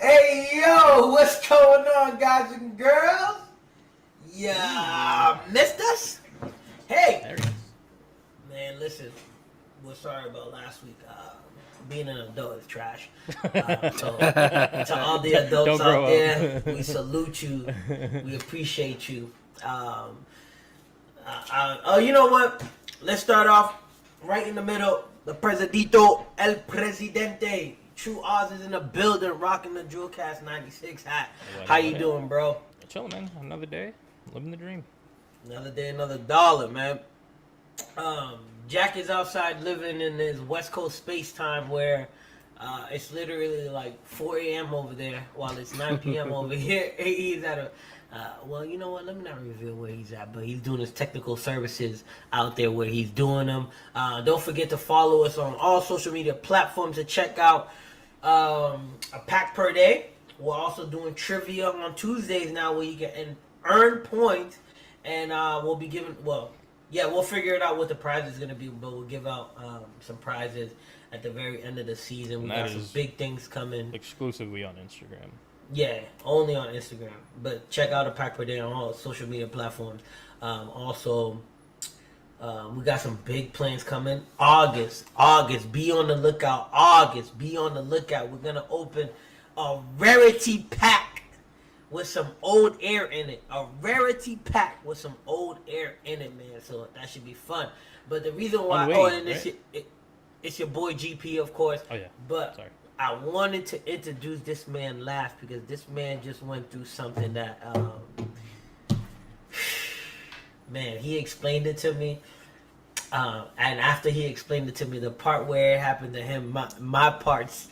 Hey yo, what's going on, guys and girls? Yeah, missed us? Hey, There he is. man, listen. We're sorry about last week. Being an adult is trash. So to all the adults Don't grow out there, up. we salute you. We appreciate you. Oh, you know what? Let's start off right in the middle. The Presidito, El Presidente. True Oz is in the building, rocking the Jewelcast 96 hat. How you doing, bro? Chilling, man. Another day, living the dream. Another day, another dollar, man. Jack is outside living in his West Coast space time where it's literally like 4 a.m. over there while it's 9 p.m. over here. He's at a, well, you know what? Let me not reveal where he's at, but he's doing his technical services out there where he's doing them. Don't forget to follow us on all social media platforms to check out a pack per day. We're also doing trivia on Tuesdays now where you can earn points and we'll be giving, well, yeah, we'll figure it out what the prize is going to be, but we'll give out some prizes at the very end of the season. We got some big things coming. Exclusively on Instagram. Yeah, only on Instagram. But check out a pack per day on all social media platforms. Also, we got some big plans coming. August, be on the lookout. August, be on the lookout. We're going to open a rarity pack with some old air in it. A rarity pack with some old air in it, man. So that should be fun. But the reason why... It's your boy GP, of course. Oh, yeah. But sorry. I wanted to introduce this man last because this man just went through something that... man, he explained it to me. And after he explained it to me, the part where it happened to him, my parts...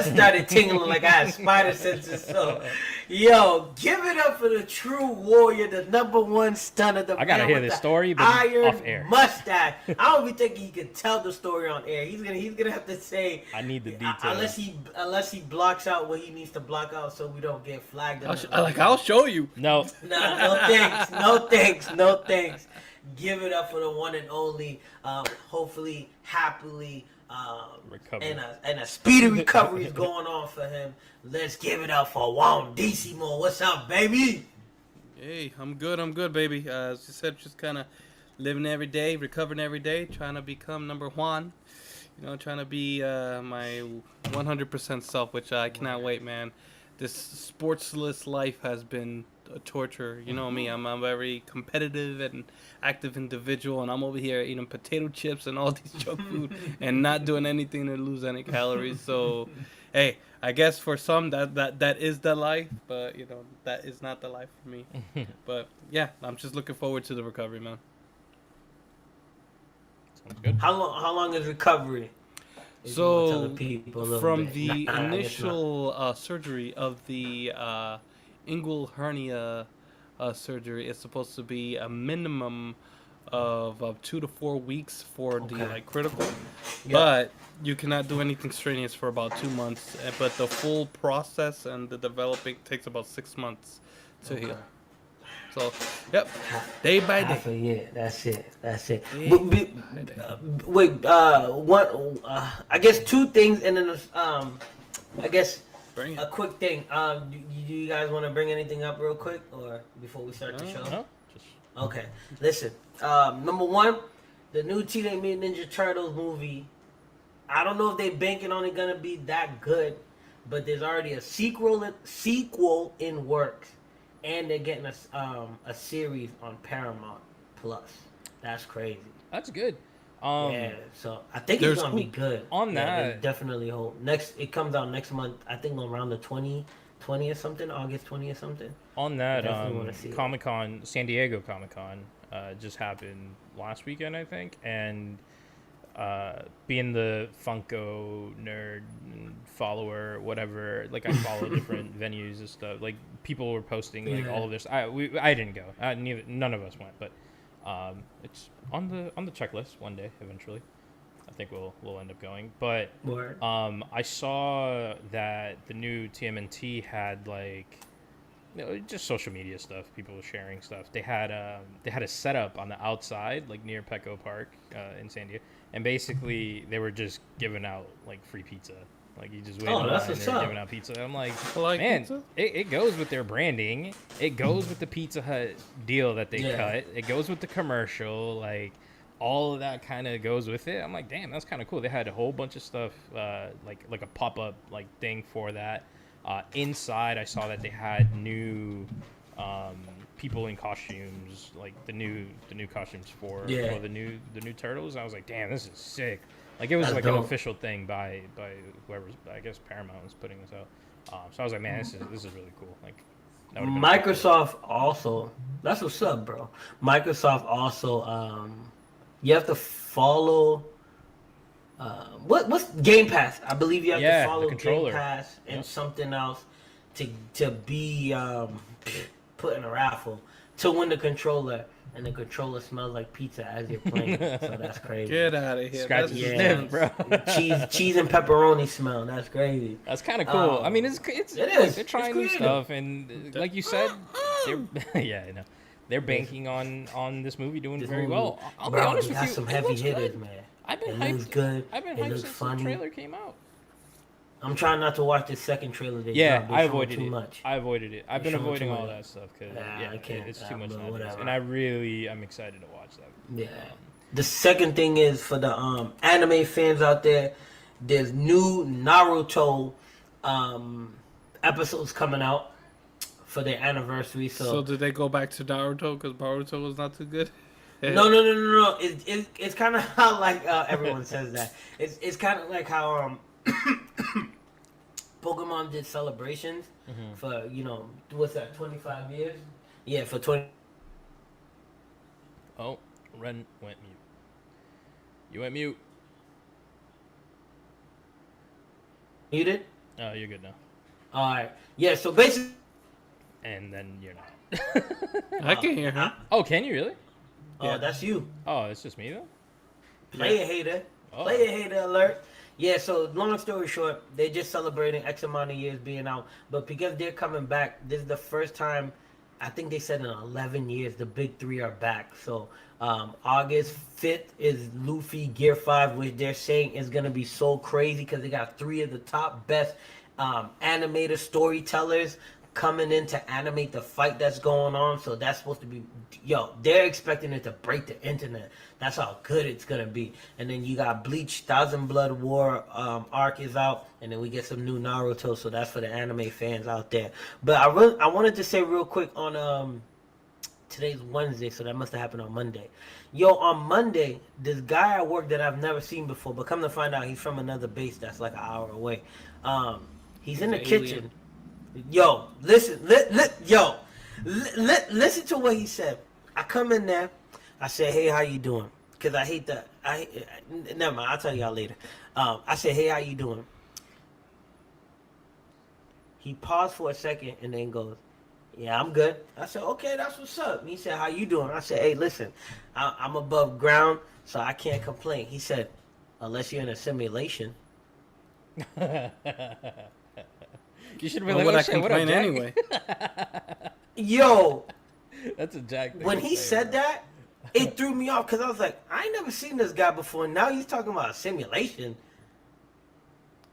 started tingling like I had spider senses. So, yo, give it up for the true warrior, the number one stunner. I gotta hear this story, but iron off air. Mustache. I don't even think he can tell the story on air. He's gonna have to say. I need the details. Unless he blocks out what he needs to block out, so we don't get flagged. I'll show you. No. Nah, no thanks. No thanks. Give it up for the one and only. Hopefully, happily. And a speedy recovery is going on for him. Let's give it up for Juan Decimo. What's up, baby? Hey, I'm good, baby. As you said, just kind of living every day, recovering every day, trying to become number one. You know, trying to be my 100% self, which I cannot wait, man. This sportsless life has been a torture. You know me, I'm a very competitive and active individual, and I'm over here eating potato chips and all these junk food and not doing anything to lose any calories. So, hey, I guess for some that is the life, but you know that is not the life for me. But yeah, I'm just looking forward to the recovery, man. Sounds good. How long is recovery? So from the initial surgery of the inguinal hernia surgery, it's supposed to be a minimum of 2 to 4 weeks for the critical, but you cannot do anything strenuous for about 2 months. But the full process and the developing takes about 6 months to heal. So, yep, day by day. Half a year. That's it. I guess 2 things, and then I guess a quick thing. Do you guys want to bring anything up real quick, or before we start the show? No. Okay. Listen. Number 1, the new Teenage Mutant Ninja Turtles movie. I don't know if they banking on it gonna be that good, but there's already a sequel in works. And they're getting a series on Paramount Plus. That's crazy. That's good. Yeah, so I think it's gonna be good. On that, definitely hope. It comes out next month. I think around the 20 or something, August 20 or something. On that, Comic-Con, San Diego Comic-Con, just happened last weekend, I think, and being the Funko nerd follower, whatever, like I follow different venues and stuff. Like people were posting like all of this. I didn't go. None of us went, but it's on the checklist one day eventually. I think we'll end up going. But I saw that the new TMNT had like, you know, just social media stuff. People were sharing stuff. They had a setup on the outside, like near Petco Park in San Diego, and basically they were just giving out like free pizza Like you just wait Oh, in that's line, what's they're up. giving out pizza. I'm like, I like man, pizza. it goes with their branding. It goes with the Pizza Hut deal that they Yeah. cut. It goes with the commercial. Like all of that kind of goes with it. I'm like, damn, that's kind of cool. They had a whole bunch of stuff, like a pop up like thing for that. Inside, I saw that they had new people in costumes, like the new costumes for the new turtles. I was like, damn, this is sick. Like it was That's like dope. an official thing by whoever's, I guess Paramount was putting this out. So I was like, man, this is really cool. Like that would've been Microsoft also. That's what's up, bro. Microsoft also. You have to follow. What's Game Pass? I believe you have Yeah, to the follow Game controller. Pass and Yep. something else to be put in a raffle to win the controller, and the controller smells like pizza as you're playing. So that's crazy. Get out of here. Scratch That's his Yeah. sniff, bro. cheese and pepperoni smell. That's crazy. That's kind of cool. I mean, it's It look, is. they're It's trying new creative. stuff, and like you said, they're yeah, I know. They're banking on this movie doing This very movie- well. I'll be Bro, honest it with got you, some it heavy looks hitters, good. man. I've been It looks hyped. good. I've been It hyped looks since funny. the trailer came out. I'm trying not to watch the second trailer. They Yeah, dropped. I They're showing avoided too it. much. I avoided it. I've been showing too avoiding all much. that stuff because Nah, I can't. it's too much but nowadays. whatever. And I'm excited to watch that. Yeah. The second thing is for the anime fans out there. There's new Naruto episodes coming out for their anniversary. So did they go back to Naruto because Naruto was not too good? No. It's kind of how like everyone says that. It's kind of like how Pokemon did celebrations for what's that 25 years? Yeah, for 20. Oh, Ren went mute. You went mute. You did? Oh, you're good now. All right. Yeah. So basically, And then you're not. I can hear her. Oh, can you really? that's you. Oh, it's just me though. Player hater. Oh. Player hater alert. Yeah, so long story short, they're just celebrating X amount of years being out. But because they're coming back, this is the first time, I think they said in 11 years, the big three are back. So August 5th is Luffy Gear 5, which they're saying is going to be so crazy because they got three of the top best animator storytellers coming in to animate the fight that's going on. So that's supposed to be, they're expecting it to break the internet. That's how good it's gonna be. And then you got Bleach Thousand Blood War arc is out, and then we get some new Naruto. So that's for the anime fans out there. But I wanted to say real quick on today's Wednesday, so that must have happened on Monday. On Monday, this guy at work that I've never seen before, but come to find out he's from another base that's like an hour away. He's in the He's an kitchen. Listen to what he said. I come in there, I say, hey, how you doing? Because I hate that. Never mind, I'll tell y'all later. I said, hey, how you doing? He paused for a second and then goes, yeah, I'm good. I said, okay, that's what's up. He said, how you doing? I said, hey, listen, I'm above ground, so I can't complain. He said, unless you're in a simulation. You should be Why like, would oh, I shit, what up, complain Jack? anyway? That's a Jack thing. When to he say, said bro. that, it threw me off because I was like, I ain't never seen this guy before. Now he's talking about a simulation.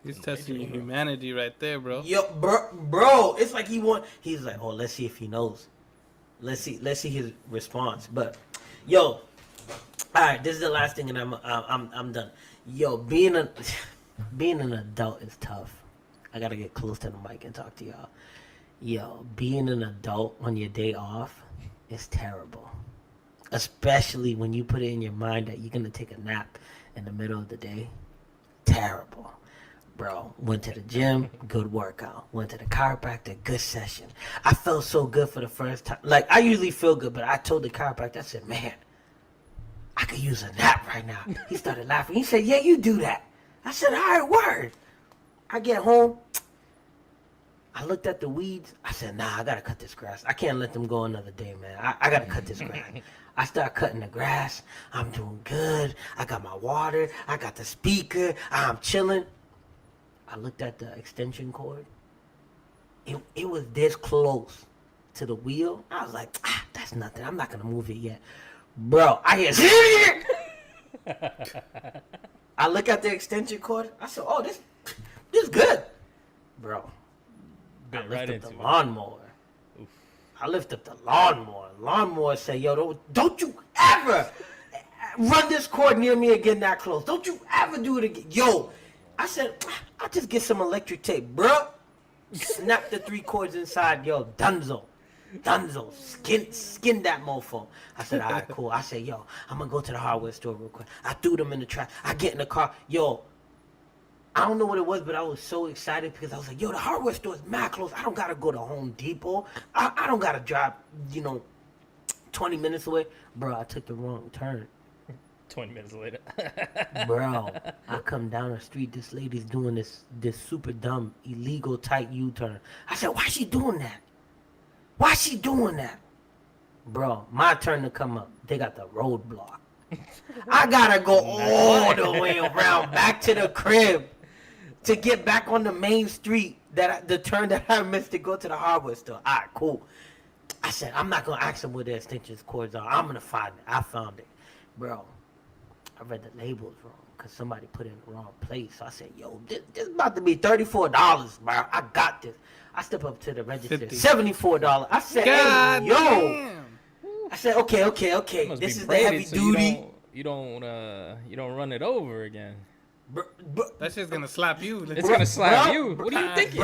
He's testing your humanity right there, bro. Bro, it's like he's like, oh, let's see if he knows. Let's see his response. But all right, this is the last thing, and I'm done. Being an adult is tough. I gotta get close to the mic and talk to y'all. Being an adult on your day off is terrible. Especially when you put it in your mind that you're gonna take a nap in the middle of the day. Terrible. Bro, went to the gym, good workout. Went to the chiropractor, good session. I felt so good for the first time. Like, I usually feel good, but I told the chiropractor, I said, man, I could use a nap right now. He started laughing. He said, yeah, you do that. I said, all right, word. I get home. I looked at the weeds. I said, nah, I got to cut this grass. I can't let them go another day, man. I got to cut this grass. I start cutting the grass. I'm doing good. I got my water. I got the speaker. I'm chilling. I looked at the extension cord. It was this close to the wheel. I was like, that's nothing. I'm not going to move it yet. Bro, I hear I look at the extension cord. I said, oh, this This is good, bro. I Bit lift right up into the it. lawnmower. Oof. I lift up the lawnmower. Lawnmower say, yo, don't you ever run this cord near me again that close. Don't you ever do it again. Yo, I said, I'll just get some electric tape, bro. Snap the 3 cords inside, yo, dunzo. Skin that mofo. I said, all right, cool. I said, yo, I'm gonna go to the hardware store real quick. I threw them in the trash. I get in the car. Yo, I don't know what it was, but I was so excited because I was like, yo, the hardware store is mad close. I don't gotta go to Home Depot. I don't gotta drive, 20 minutes away. Bro, I took the wrong turn. 20 minutes later. Bro, I come down the street, this lady's doing this super dumb, illegal tight U-turn. I said, why she doing that? Why she doing that? Bro, my turn to come up. They got the roadblock. I gotta go all the way around back to the crib to get back on the main street, the turn that I missed to go to the hardware store. All right, cool. I said, I'm not gonna ask them where the extension cords are. I'm gonna find it. I found it. Bro, I read the labels wrong because somebody put it in the wrong place. So I said, yo, this is about to be $34, bro. I got this. I step up to the register, 50. $74. I said, God hey, yo. damn. I said, okay. Must This be is the braided heavy so duty. You don't run it over again. That shit's gonna slap you. It's gonna slap bro, you. What are you thinking?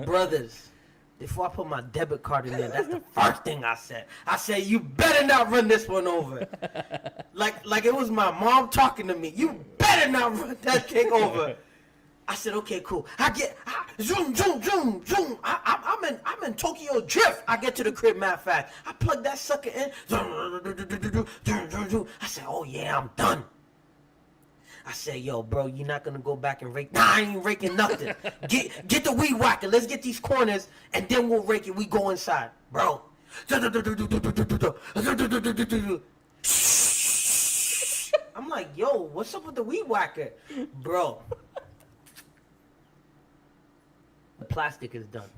Brothers, before I put my debit card in there, that's the first thing I said. I said, you better not run this one over. Like it was my mom talking to me. You better not run that thing over. I said, okay, cool. Zoom. I'm in Tokyo Drift. I get to the crib mad fast. I plug that sucker in. I said, oh yeah, I'm done. I said, yo, bro, you're not gonna go back and rake. Nah, I ain't raking nothing. Get the weed whacker. Let's get these corners, and then we'll rake it. We go inside, bro. I'm like, yo, what's up with the weed whacker, bro? The plastic is done.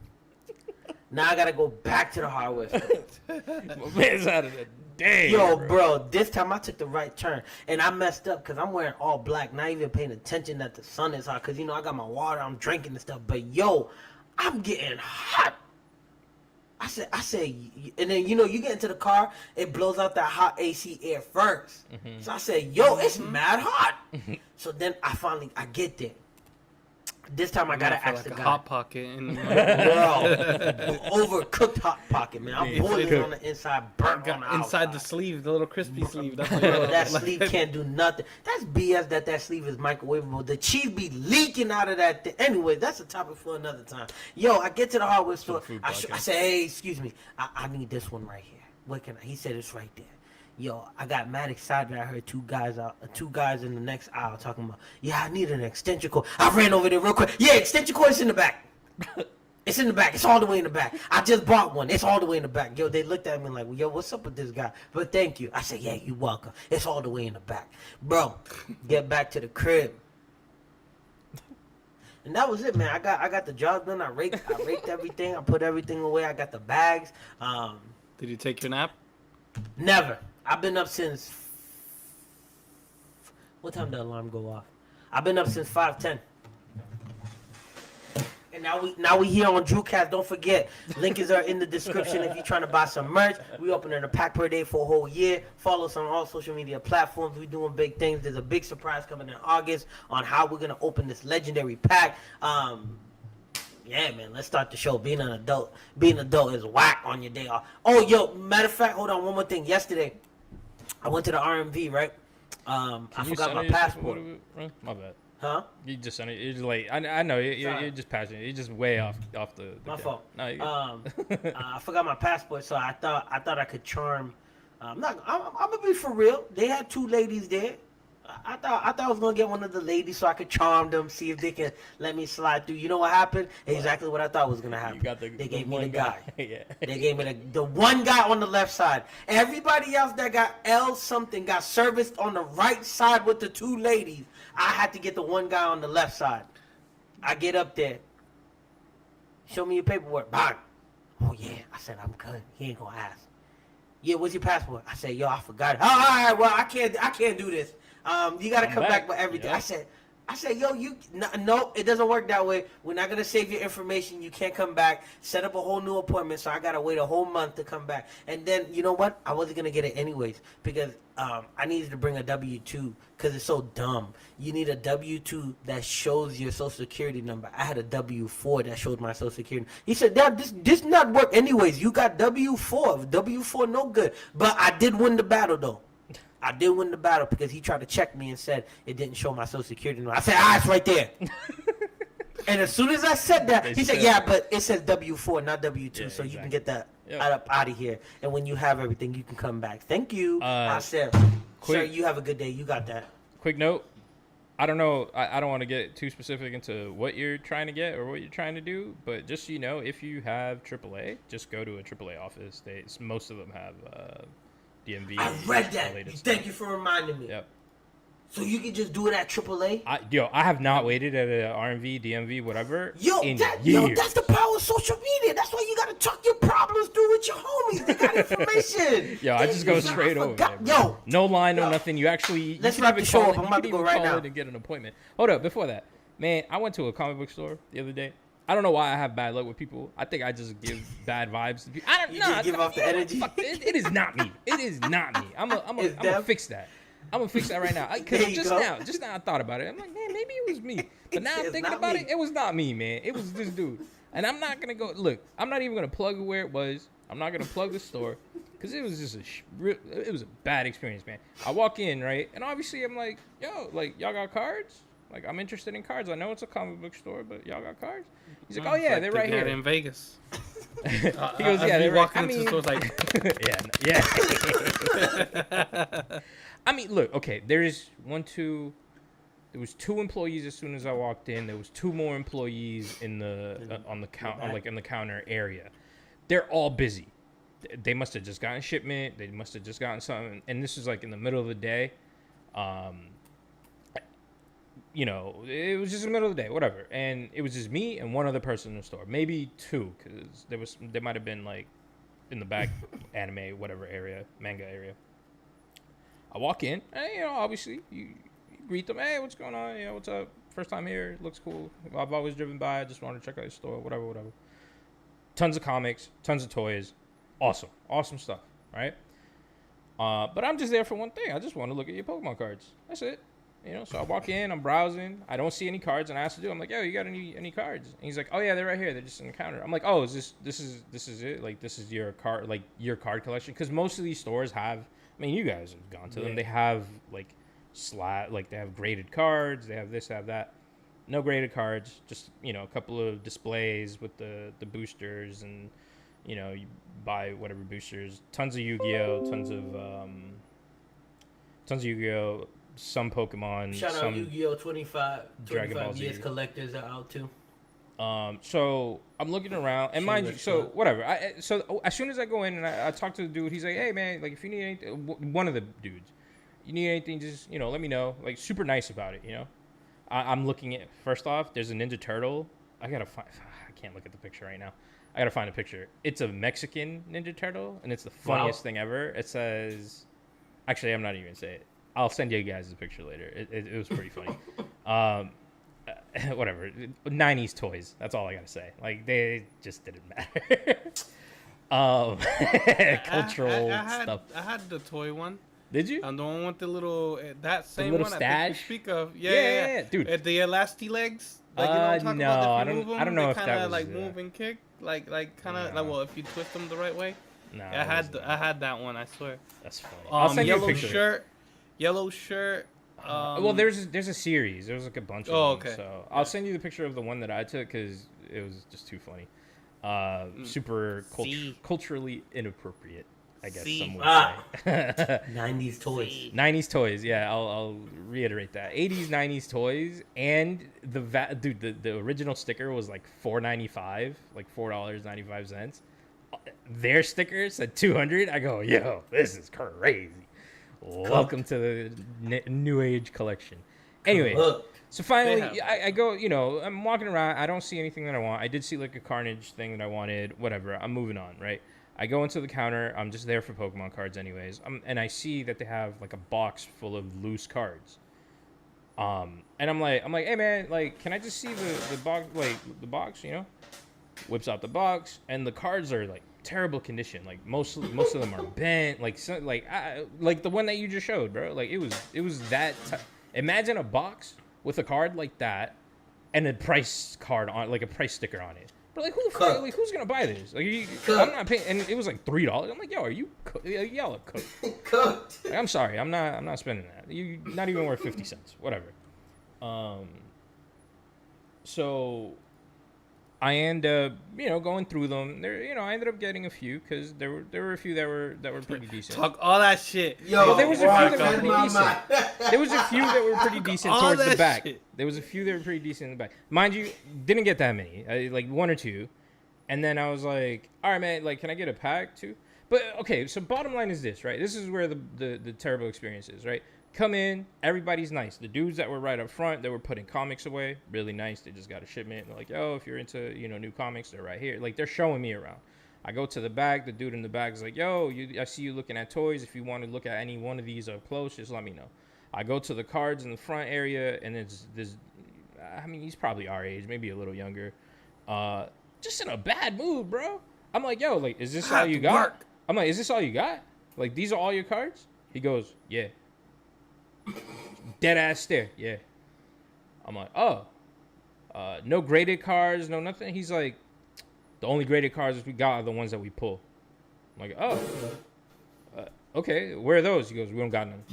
Now I gotta go back to the hardware store. My man's out of the day. Yo, bro, this time I took the right turn. And I messed up because I'm wearing all black, not even paying attention that the sun is hot. Because, I got my water, I'm drinking and stuff. But, yo, I'm getting hot. I said, and then, you get into the car, it blows out that hot AC air first. Mm-hmm. So I said, yo, it's mad hot. So then I get there. This time I gotta ask the like a guy. hot pocket in the Bro, overcooked hot pocket, man. I'm boiling on the inside, burnt on the inside outside. the sleeve, the little crispy sleeve. That's Bro, that sleeve can't do nothing. That's BS that sleeve is microwavable. The cheese be leaking out of that thing. Anyway, that's a topic for another time. Yo, I get to the hardware store. I say, hey, excuse me. I need this one right here. What can I? He said it's right there. Yo, I got mad excited. I heard two guys in the next aisle talking about, yeah, I need an extension cord. I ran over there real quick. Yeah, extension cord is in the back. It's in the back. It's all the way in the back. I just bought one. It's all the way in the back. Yo, they looked at me like, yo, what's up with this guy? But thank you. I said, yeah, you're welcome. It's all the way in the back. Bro, get back to the crib. And that was it, man. I got the job done. I raked everything. I put everything away. I got the bags. Did you take your nap? Never. I've been up since. What time did the alarm go off? I've been up since 5:10. And now we here on Drewcast. Don't forget, links are in the description if you're trying to buy some merch. We opening a pack per day for a whole year. Follow us on all social media platforms. We're doing big things. There's a big surprise coming in August on how we're gonna open this legendary pack. Yeah, man, let's start the show. Being an adult is whack on your day off. Oh, yo, matter of fact, hold on, one more thing. Yesterday, I went to the RMV, right? I forgot my passport. My bad. Huh? You just sent it. You're just late. I know. You're just passionate. You're just way off the My cuff. fault. No, I forgot my passport, so I thought I could charm. I'm gonna be for real. They had two ladies there. I thought I was gonna get one of the ladies so I could charm them, see if they can let me slide through. You know what happened? Exactly what I thought was gonna happen. They gave me the guy. Yeah. They gave me the one guy on the left side. Everybody else that got L something got serviced on the right side with the two ladies. I had to get the one guy on the left side. I get up there. Show me your paperwork. Bang. Oh yeah. I said I'm good. He ain't gonna ask. Yeah, what's your passport? I said, yo, I forgot it. Oh, all right, well, I can't do this. You gotta come back with everything. Yep. I said, yo, no, it doesn't work that way. We're not gonna save your information. You can't come back. Set up a whole new appointment. So I gotta wait a whole month to come back. And then you know what? I wasn't gonna get it anyways because I needed to bring a W-2 because it's so dumb. You need a W-2 that shows your social security number. I had a W-4 that showed my social security. He said, Dad, this not work anyways. You got W-4. W-4 no good. But I did win the battle though. I did win the battle because he tried to check me and said it didn't show my social security number. I said, it's right there. And as soon as I said that, he said, yeah, but it says W-4, not W-2, so you can get that out of here. And when you have everything, you can come back. Thank you. I said, sir, you have a good day. You got that. Quick note. I don't know. I don't want to get too specific into what you're trying to get or what you're trying to do, but just so you know, if you have AAA, just go to a AAA office. Most of them have DMV. I read that. Thank you for reminding me. Yep. So you can just do it at AAA? I have not waited at a RMV, DMV, whatever. That's the power of social media. That's why you gotta talk your problems through with your homies. They got information. I just go straight over. There, no line, no nothing. You actually let's wrap the show up. I'm about to go right now and get an appointment. Hold up, before that, man, I went to a comic book store the other day. I don't know why I have bad luck with people. I think I just give bad vibes to people. I don't know. Just give off the energy. It is not me. It is not me. I'm gonna fix that. I'm gonna fix that right now. Cause just now I thought about it. I'm like, man, maybe it was me. But now I'm thinking about it. It was not me, man. It was this dude. And I'm not gonna go. Look, I'm not even gonna plug where it was. I'm not gonna plug the store, cause it was just it was a bad experience, man. I walk in, right, and obviously I'm like, yo, like y'all got cards? Like I'm interested in cards. I know it's a comic book store, but y'all got cards? He's like, oh yeah, they're right here in Vegas. He goes, yeah, they're walking into the stores like, yeah. I mean, look, okay, there was 2 employees as soon as I walked in. There was 2 more employees in the on the counter area. They're all busy. They must have just gotten shipment. They must have just gotten something. And this is like in the middle of the day. It was just the middle of the day, whatever. And it was just me and one other person in the store, maybe 2, because they might have been like in the back anime, whatever area, manga area. I walk in, and obviously you greet them. Hey, what's going on? What's up? First time here. Looks cool. I've always driven by. I just wanted to check out your store. Whatever. Tons of comics, tons of toys. Awesome stuff, right? But I'm just there for one thing. I just want to look at your Pokemon cards. That's it. So I walk in. I'm browsing. I don't see any cards, and I ask the dude. I'm like, yo, you got any cards? And he's like, oh yeah, they're right here. They're just in the counter. I'm like, oh, this is it? Like this is your card, like your card collection? Because most of these stores have. I mean, you guys have gone to them. They have like they have graded cards. They have this, have that. No graded cards. Just a couple of displays with the boosters, and you buy whatever boosters. Tons of Yu-Gi-Oh. Tons of Yu-Gi-Oh. Some Pokemon. Shout out Yu-Gi-Oh! 25 Dragon Ball Z. years collectors are out too. So I'm looking around, and mind you, so whatever. So as soon as I go in and I talk to the dude, he's like, "Hey man, like if you need anything," one of the dudes, you need anything, just let me know. Like super nice about it, I'm looking at. First off, there's a Ninja Turtle. I can't look at the picture right now. I gotta find a picture. It's a Mexican Ninja Turtle, and it's the funniest thing ever. It says, actually, I'm not even gonna say it. I'll send you guys a picture later. It was pretty funny. Whatever. 90s toys. That's all I gotta say. Like they just didn't matter. Cultural stuff. I had the toy one. Did you? And the one with the little that same little one stash? I think you speak of. Yeah, dude. The elasti legs. Like, no, I don't know if that was like move and kick. Like kind of like, well, if you twist them the right way. No, I had that one. I swear. That's funny. I'll send you a picture. Yellow shirt. Well, there's a series. There's like a bunch of them. Okay. So I'll send you the picture of the one that I took because it was just too funny. Super culturally inappropriate, I guess some would say. 90s toys. 90s toys. Yeah, I'll reiterate that. 80s, 90s toys, and the original sticker was like $4.95, like $4.95. Their sticker said $200. I go, yo, this is crazy. Welcome to the new age collection. Anyway, so finally I go, I'm walking around. I don't see anything that I want. I did see like a Carnage thing that I wanted, whatever. I'm moving on, right? I go into the counter. I'm just there for Pokemon cards anyways. And I see that they have like a box full of loose cards. And I'm like, hey man, like, can I just see the box, like the box, you know? Whips out the box, and the cards are like terrible condition. Like most of them are bent. Like like the one that you just showed, bro. Like it was that. Imagine a box with a card like that, and a price card on, like a price sticker on it. But like, who the fuck? Like, who's gonna buy this? Like, I'm not paying. And it was like $3. I'm like, yo, are you? Y'all are cooked. Cooked. Like, I'm sorry, I'm not spending that. You not even worth 50 cents. Whatever. So I end up, going through them. There, I ended up getting a few because there were a few that were pretty decent. Talk all that shit. Yo, there was a few that were pretty my decent. There was a few that were pretty decent All towards the that back. shit. There was a few that were pretty decent in the back. Mind you, didn't get that many. Like one or two. And then I was like, all right, man, like, can I get a pack too? But okay, so bottom line is this, right? This is where the terrible experience is, right? Come in, everybody's nice. The dudes that were right up front, they were putting comics away, really nice. They just got a shipment. They're like, yo, if you're into, new comics, they're right here. Like, they're showing me around. I go to the back. The dude in the back is like, yo, I see you looking at toys. If you want to look at any one of these up close, just let me know. I go to the cards in the front area, and it's this. I mean, he's probably our age, maybe a little younger. Just in a bad mood, bro. I'm like, yo, like, is this all you got? I'm like, is this all you got? Like, these are all your cards? He goes, yeah. Dead ass stare, yeah. I'm like, oh. No graded cards, no nothing. He's like, the only graded cards we got are the ones that we pull. I'm like, oh. Okay, where are those? He goes, we don't got none.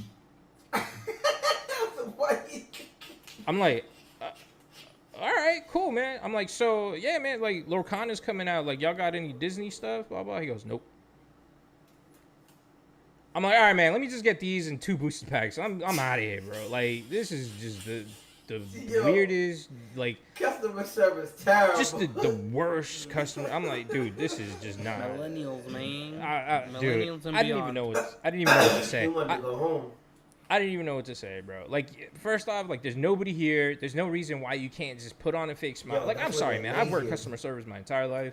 I'm like, all right, cool, man. I'm like, so, yeah, man, like, Lorcana's coming out. Like, y'all got any Disney stuff? Blah, blah. He goes, nope. I'm like, all right, man, let me just get these in 2 booster packs. I'm out of here, bro. Like, this is just the weirdest, like... Customer service terrible. Just the worst customer. I'm like, dude, this is just not... Millennials, man. Dude, Millennials and I didn't even know what to say. You wanted to go home. I didn't even know what to say, bro. Like, first off, like, there's nobody here. There's no reason why you can't just put on a fake smile. Yo, like, I'm sorry, man. I've worked amazing. customer service my entire life.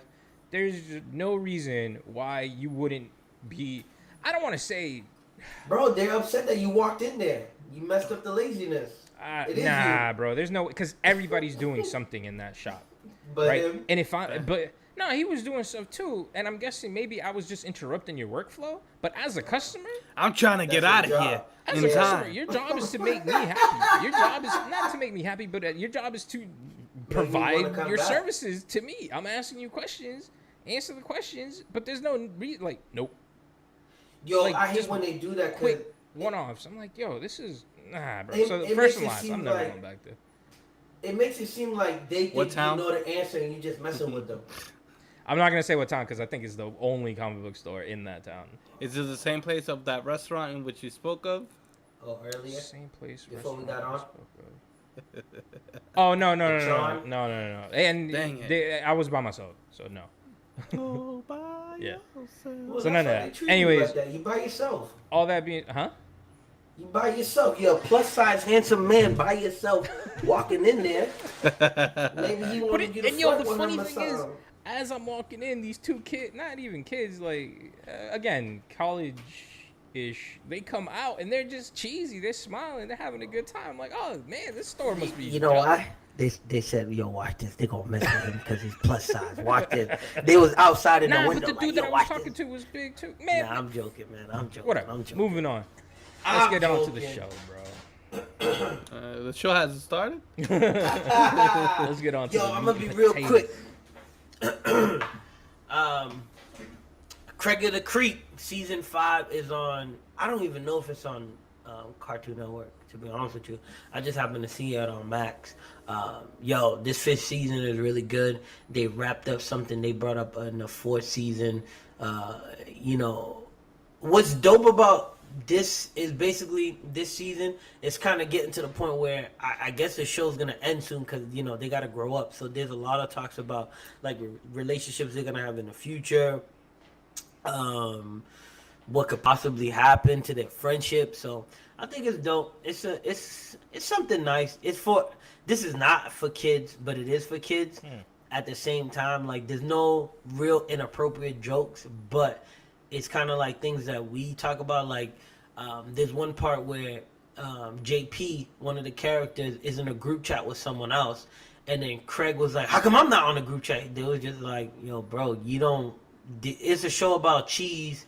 There's just no reason why you wouldn't be... I don't want to say... Bro, they're upset that you walked in there. You messed up the laziness. It is nah, you. bro. There's no... Because everybody's doing something in that shop. But Right? him, And if I... But... No, he was doing stuff too. And I'm guessing maybe I was just interrupting your workflow. But as a customer... I'm trying to get That's out of your here job. As in a customer, time. your job is to make me happy. Your job is not to make me happy, but your job is to wanna provide come your back. services to me. I'm asking you questions, answer the questions, but there's no like, nope. yo, like, I hate just when they do that. 'Cause Quick one-offs. I'm like, yo, this is nah, bro. It- So it first makes and it last, seem I'm never like- going back there. it makes it seem like they What think town? you know the answer and you just messing with them. I'm not gonna say what town because I think it's the only comic book store in that town. Is it the same place of that restaurant in which you spoke of? Oh, earlier. Same place. Before we restaurant got I on? spoke of. Oh no. Tron? No. And Dang it. I was by myself, so no. Go by Yeah. yourself. Well, So that's none of why that. they treat you Anyways. like that. You by yourself. All that being, huh? You by yourself. You're a plus size handsome man by yourself walking in there. Maybe he But wanted you to and yo, flirt the with funny him or thing is, something. as I'm walking in, these 2 kids, not even kids, like again, college-ish, they come out and they're just cheesy. They're smiling. They're having a good time. I'm like, oh man, this store must be. You know why? They said, yo, watch this. They gonna mess with him because he's plus size. Watch this. They was outside in the Nah, window. but the dude like, yo, that I was watch talking this. to was big too. Man, Nah, I'm joking, man. I'm joking. whatever. I'm joking. Moving on. Let's I'm get on to the joking. show, bro. The show hasn't started? Let's get on to Yo, the I'm meat gonna be and real potatoes. quick. Craig of the Creek season 5 is on. I don't even know if it's on Cartoon Network. To be honest with you, I just happened to see it on Max. Yo, this 5th season is really good. They wrapped up something they brought up in the 4th season. You know, what's dope about this is basically this season is kind of getting to the point where I guess the show's gonna end soon because you know they gotta grow up. So there's a lot of talks about like relationships they're gonna have in the future, what could possibly happen to their friendship. So I think it's dope. It's something nice. This is not for kids, but it is for kids. At the same time, like there's no real inappropriate jokes, but it's kind of like things that we talk about. Like there's one part where JP, one of the characters, is in a group chat with someone else, and then Craig was like, "How come I'm not on the group chat?" They was just like, "Yo, bro, you don't." It's a show about cheese.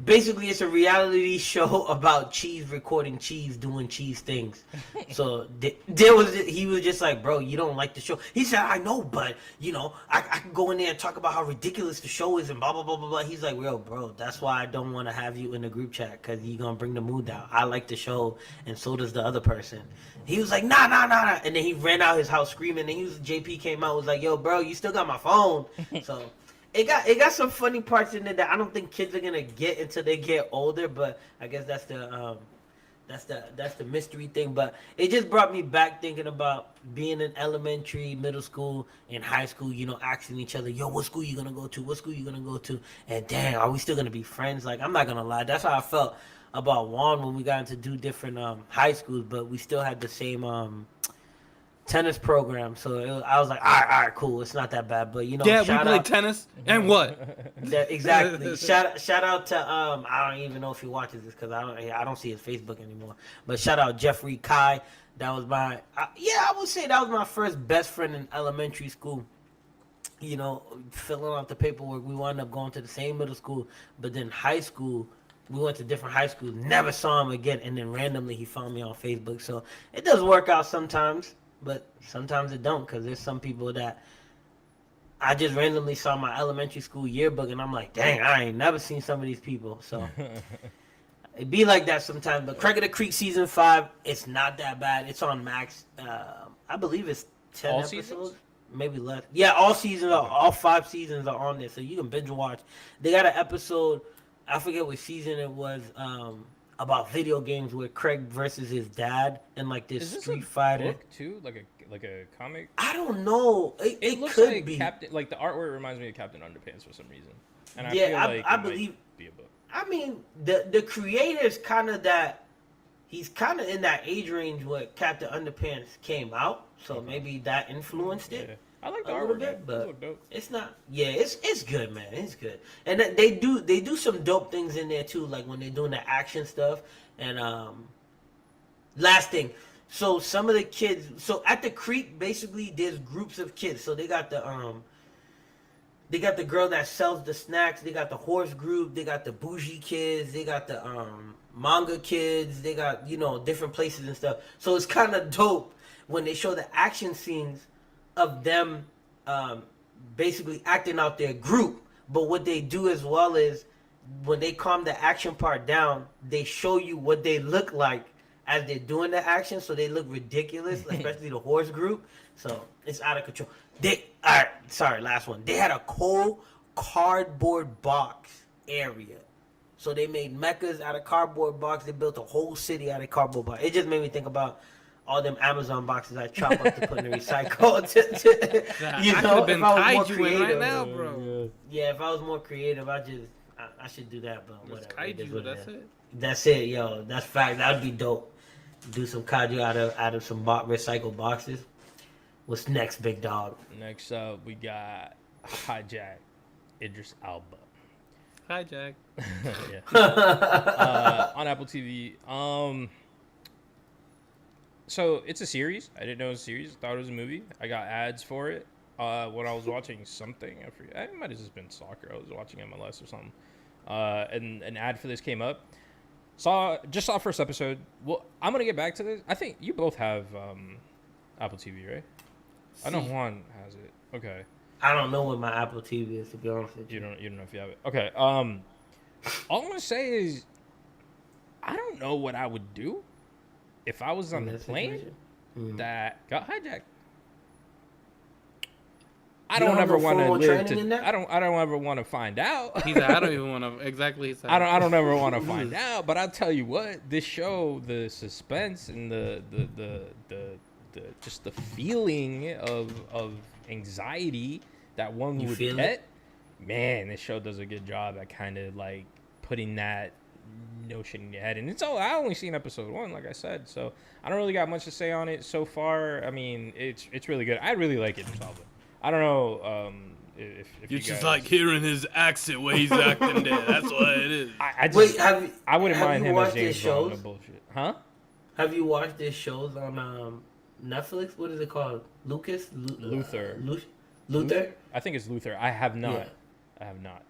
Basically, it's a reality show about cheese recording cheese doing cheese things. So he was just like, bro, you don't like the show. He said, I know, but you know, I can go in there and talk about how ridiculous the show is and blah blah blah blah blah. He's like, yo, bro, that's why I don't want to have you in the group chat, because you're gonna bring the mood down. I like the show, and so does the other person. He was like, nah, and then he ran out his house screaming. And JP came out, was like, yo, bro, you still got my phone. So. It got some funny parts in it that I don't think kids are gonna get until they get older, but I guess that's the mystery thing. But it just brought me back thinking about being in elementary, middle school, and high school. You know, asking each other, "Yo, what school you gonna go to? What school you gonna go to?" And dang, are we still gonna be friends? Like, I'm not gonna lie, that's how I felt about Juan when we got into 2 different high schools, but we still had the same tennis program, so I was like, all right, cool. It's not that bad, but you know, yeah, we played tennis, and what? Exactly. shout out to I don't even know if he watches this because I don't see his Facebook anymore. But shout out Jeffrey Kai. That was I would say that was my first best friend in elementary school. You know, filling out the paperwork, we wound up going to the same middle school, but then high school. We went to different high schools. Never saw him again, and then randomly he found me on Facebook. So it does work out sometimes. But sometimes it don't, because there's some people that I just randomly saw my elementary school yearbook, and I'm like, dang, I ain't never seen some of these people. So it be like that sometimes. But Craig of the Creek season 5, it's not that bad. It's on Max. I believe it's 10 all episodes, seasons? maybe less. Yeah, all 5 seasons are on there, so you can binge watch. They got an episode. I forget what season it was. About video games with Craig versus his dad and like this Street Fighter book too, like a comic. I don't know. It looks could like be Captain. Like the artwork reminds me of Captain Underpants for some reason. And I yeah, feel like I it believe. might be a book. I mean, the creator's kind of that. He's kind of in that age range where Captain Underpants came out, so maybe that influenced it. Yeah. I like the a little artwork, bit, but dope. it's not. Yeah, it's good, man. It's good, and they do some dope things in there too, like when they're doing the action stuff. And last thing, so some of the kids, so at the creek, basically there's groups of kids. So they got the girl that sells the snacks. They got the horse group. They got the bougie kids. They got the manga kids. They got, you know, different places and stuff. So it's kind of dope when they show the action scenes of them basically acting out their group. But what they do as well is when they calm the action part down, they show you what they look like as they're doing the action, so they look ridiculous, especially the horse group. So it's out of control. Last one. They had a cold cardboard box area. So they made mechas out of cardboard box. They built a whole city out of cardboard box. It just made me think about all them Amazon boxes I chop up to put in the recycle. You know, if I was more creative right now, bro. Yeah, if I was more creative, I should do that, but whatever. Kaiju, that's it. That's it, yo. That's fact. That would be dope. Do some kaiju out of some recycled boxes. What's next, big dog? Next up, we got Hijack, Idris Elba. Hijack. On Apple TV. So it's a series. I didn't know it was a series. I thought it was a movie. I got ads for it when I was watching something. I forget. It might have just been soccer. I was watching MLS or something. And an ad for this came up. Saw first episode. Well, I'm gonna get back to this. I think you both have Apple TV, right? I know Juan has it. Okay. I don't know what my Apple TV is, to be honest with you. You don't know if you have it. Okay. All I'm gonna say is, I don't know what I would do if I was on the plane that got hijacked. I don't ever want to live to. I don't ever want to find out. He's like, I don't even want to. Exactly. I don't ever want to find out. But I'll tell you what, this show, the suspense and the just the feeling of anxiety that one would get. Man, this show does a good job at kind of like putting that notion in your head. And I only seen episode 1, like I said, so I don't really got much to say on it so far. I mean, it's really good. I really like it. I don't know if you just guys... like hearing his accent when he's acting there. That's what it is. I wouldn't mind him as James Bond. No bullshit, huh? Have you watched their shows on Netflix? What is it called? Luther. Luther? I think it's Luther. I have not. Yeah. I have not.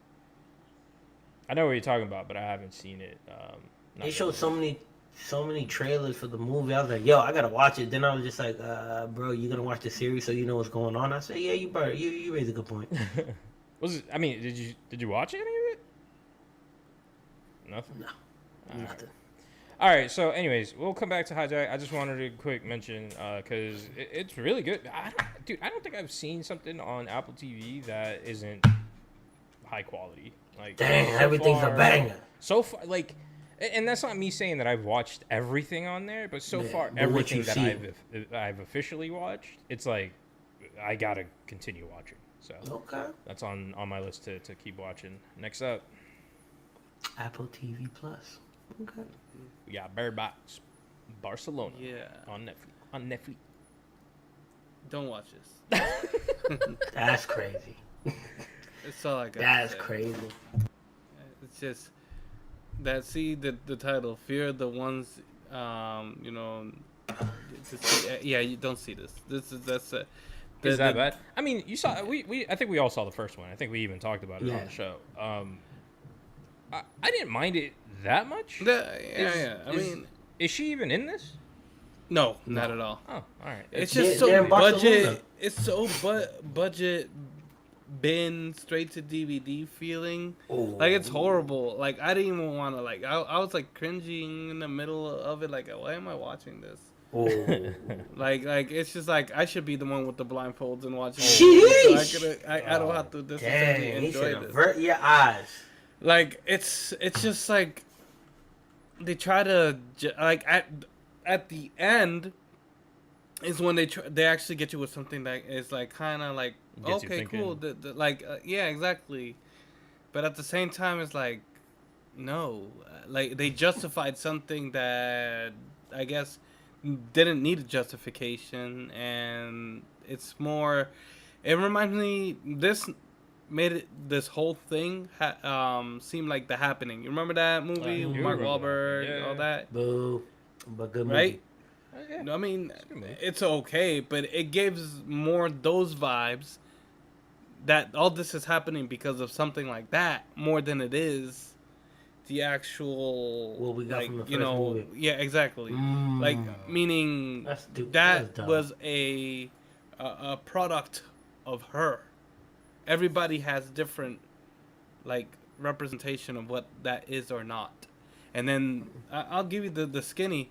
I know what you're talking about, but I haven't seen it. Not They showed really. so many trailers for the movie. I was like, yo, I gotta watch it. Then I was just like, bro, you gonna watch the series so you know what's going on? I said, yeah, you raised a good point. Was it, I mean, did you watch any of it? Nothing. No, All right. nothing. All right. So, anyways, we'll come back to Hijack. I just wanted to quick mention because it's really good. I don't think I've seen something on Apple TV that isn't high quality. Like, Dang, so everything's far- a banger. So far, like, and that's not me saying that I've watched everything on there, but so Yeah, far, but what everything you've that seen. I've officially watched, it's like I gotta continue watching. So Okay. that's on my list to keep watching. Next up, Apple TV Plus. Okay. we got Bird Box, Barcelona Yeah. on Netflix. On Netflix. Don't watch this. That's crazy. That's all I got. That's to say. crazy. It's just that. See the title, "Fear of the Ones." You know. Yeah, you don't see this. That's it. Is that bad? I mean, you saw I think we all saw the first one. I think we even talked about it on Yeah. the show. I didn't mind it that much. Yeah. I mean, Is she even in this? no, not at all. Oh, all right. It's They're- just so they're in Barcelona. budget. It's so budget, bin straight to DVD feeling. Like it's horrible. Like I didn't even want to. Like I was like cringing in the middle of it. Like why am I watching this? Oh. Like it's just like I should be the one with the blindfolds and watching. Sheesh! So I don't have to necessarily Dang, you enjoy should this. avert your eyes. Like it's just like they try to like at the end is when they actually get you with something that is like kind of like Gets you okay thinking. cool like yeah exactly, but at the same time it's like no, like they justified something that I guess didn't need a justification, and it's more it reminds me this made it this whole thing seem like The Happening. You remember that movie I with do Mark remember Wahlberg, that. Yeah, all yeah. that, Boo. But good movie. right? Yeah. No, I mean, It's a good movie. it's okay, but it gives more those vibes that all this is happening because of something like that more than it is the actual What we got like from the you first know movie. yeah exactly like meaning That's that that's dumb. was a product of her. Everybody has different like representation of what that is or not, and then I'll give you the skinny.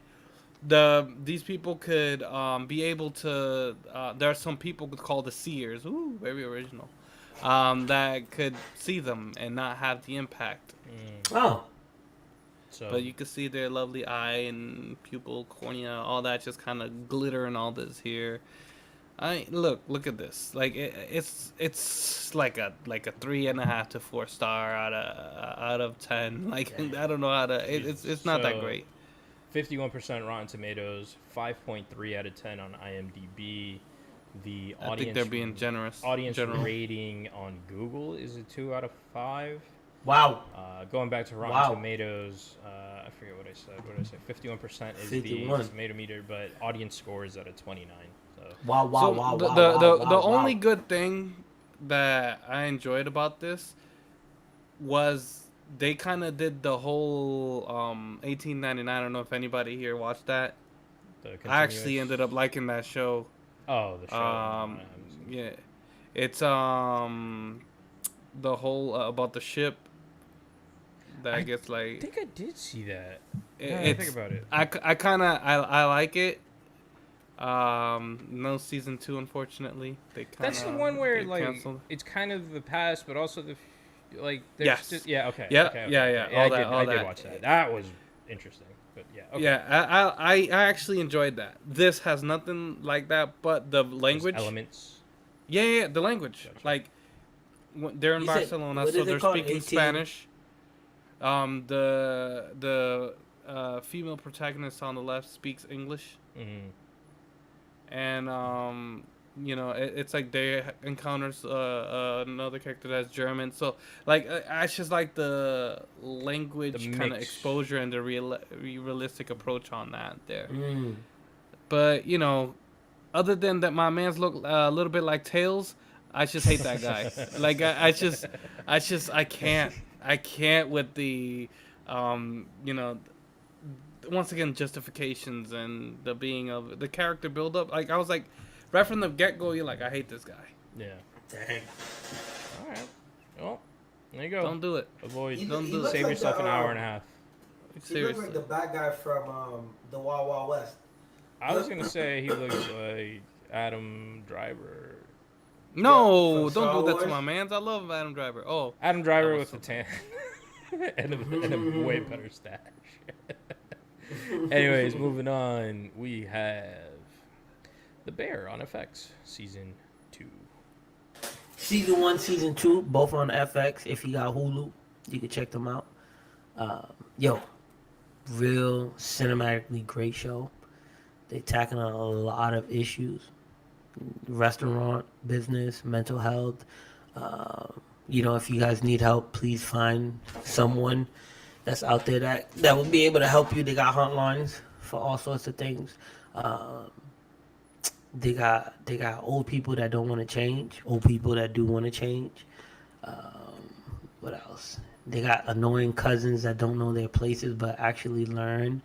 These people could be able to. There are some people called the seers. Ooh, very original. That could see them and not have the impact. Oh. So But you can see their lovely eye and pupil, cornea, all that just kind of glitter and all this here. Look at this. Like it's like a 3.5 to 4 star out of 10. Like I don't know how to. It's not that So, great. 51% Rotten Tomatoes, 5.3 out of 10 on IMDb. The I think audience they're being generous. audience general. rating on Google is a 2 out of 5. Wow. Going back to Rotten Wow. Tomatoes, I forget what I said. What did I say? 51% is 51. the tomato meter, but audience score is at a 29. So Wow, wow, So wow, the wow, the, wow, the, wow, the wow. only good thing that I enjoyed about this was they kind of did the whole 1899. I don't know if anybody here watched that. the I actually continuous- ended up liking that show. Oh, the show. I haven't seen it. Yeah, it's the whole about the ship. That I guess I like think I did see that. it- Yeah, I it's think about it. I kind of I like it. No season 2, unfortunately. They kinda, That's the one where they like canceled. it's kind of the past, but also the like. There's Yes. Just, yeah. Okay. Yeah, Okay, yeah, okay, yeah, okay. all I that- did. all I did that. watch that. That was interesting. But yeah. Okay. Yeah, I actually enjoyed that. This has nothing like that, but the Those language. elements. Yeah, the language. Gotcha. Like they're in You said- Barcelona, what so is it they're called? speaking 18? Spanish. The female protagonist on the left speaks English, Mm-hmm. and it's like they encounters another character that's German. So like I just like the language The kind of mix. exposure and the realistic approach on that there. Mm. But other than that, my man's look a little bit like Tails. I just hate that guy. Like I can't with the, once again justifications and the being of the character build up. Like I was like, right from the get go, you're like, I hate this guy. Yeah. Dang. All right. Well, there you go. Don't do it. Avoid. He Don't do looks Save like yourself the, an hour and a half. He Seriously. looks like the bad guy from the Wild Wild West. I was gonna say he looks like Adam Driver. No, from Star don't do that to Wars? my mans. I love Adam Driver. Oh, Adam Driver That with was the tan and a way better stash. Anyways, moving on, we have The Bear on FX season 2. Season 1, Season 2, both on FX. If you got Hulu, you can check them out. Real cinematically great show. They tackling a lot of issues. Restaurant, business, mental health. If you guys need help, please find someone that's out there that will be able to help you. They got hotlines for all sorts of things. They got old people that don't want to change, old people that do want to change. What else? They got annoying cousins that don't know their places but actually learn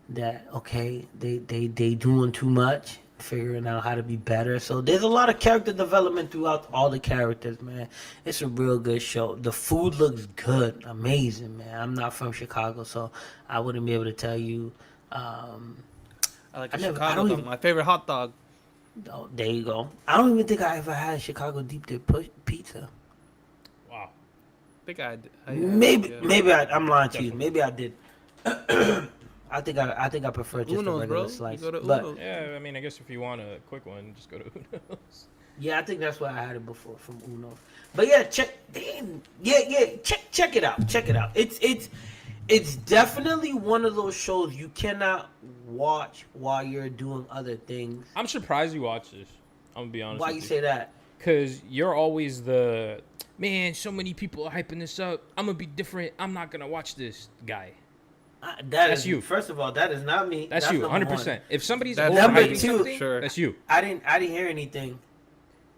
that they doing too much, figuring out how to be better. So there's a lot of character development throughout all the characters, man. It's a real good show. The food looks good, amazing, man. I'm not from Chicago, so I wouldn't be able to tell you. I like I a never- I Chicago don't dog. even- My favorite hot dog. Oh, there you go. I don't even think I ever had Chicago deep dish pizza. Wow. I think I did. Maybe I'm lying to you. Definitely. Maybe I did. I think I prefer just a Uno's, regular bro. slice. You go to But Uno's. Yeah, I mean, I guess if you want a quick one, just go to Uno's. yeah, I think that's why I had it before from Uno. But yeah, check it out. Check it out. It's definitely one of those shows you cannot watch while you're doing other things. I'm surprised you watch this. I'm gonna be honest. Why with you you say that? Because you're always the man. So many people are hyping this up. I'm gonna be different. I'm not gonna watch this guy. That's you. First of all, that is not me. That's you, number 100%. one. If somebody's That's number overhyping two. something, Sure. that's you. I didn't hear anything.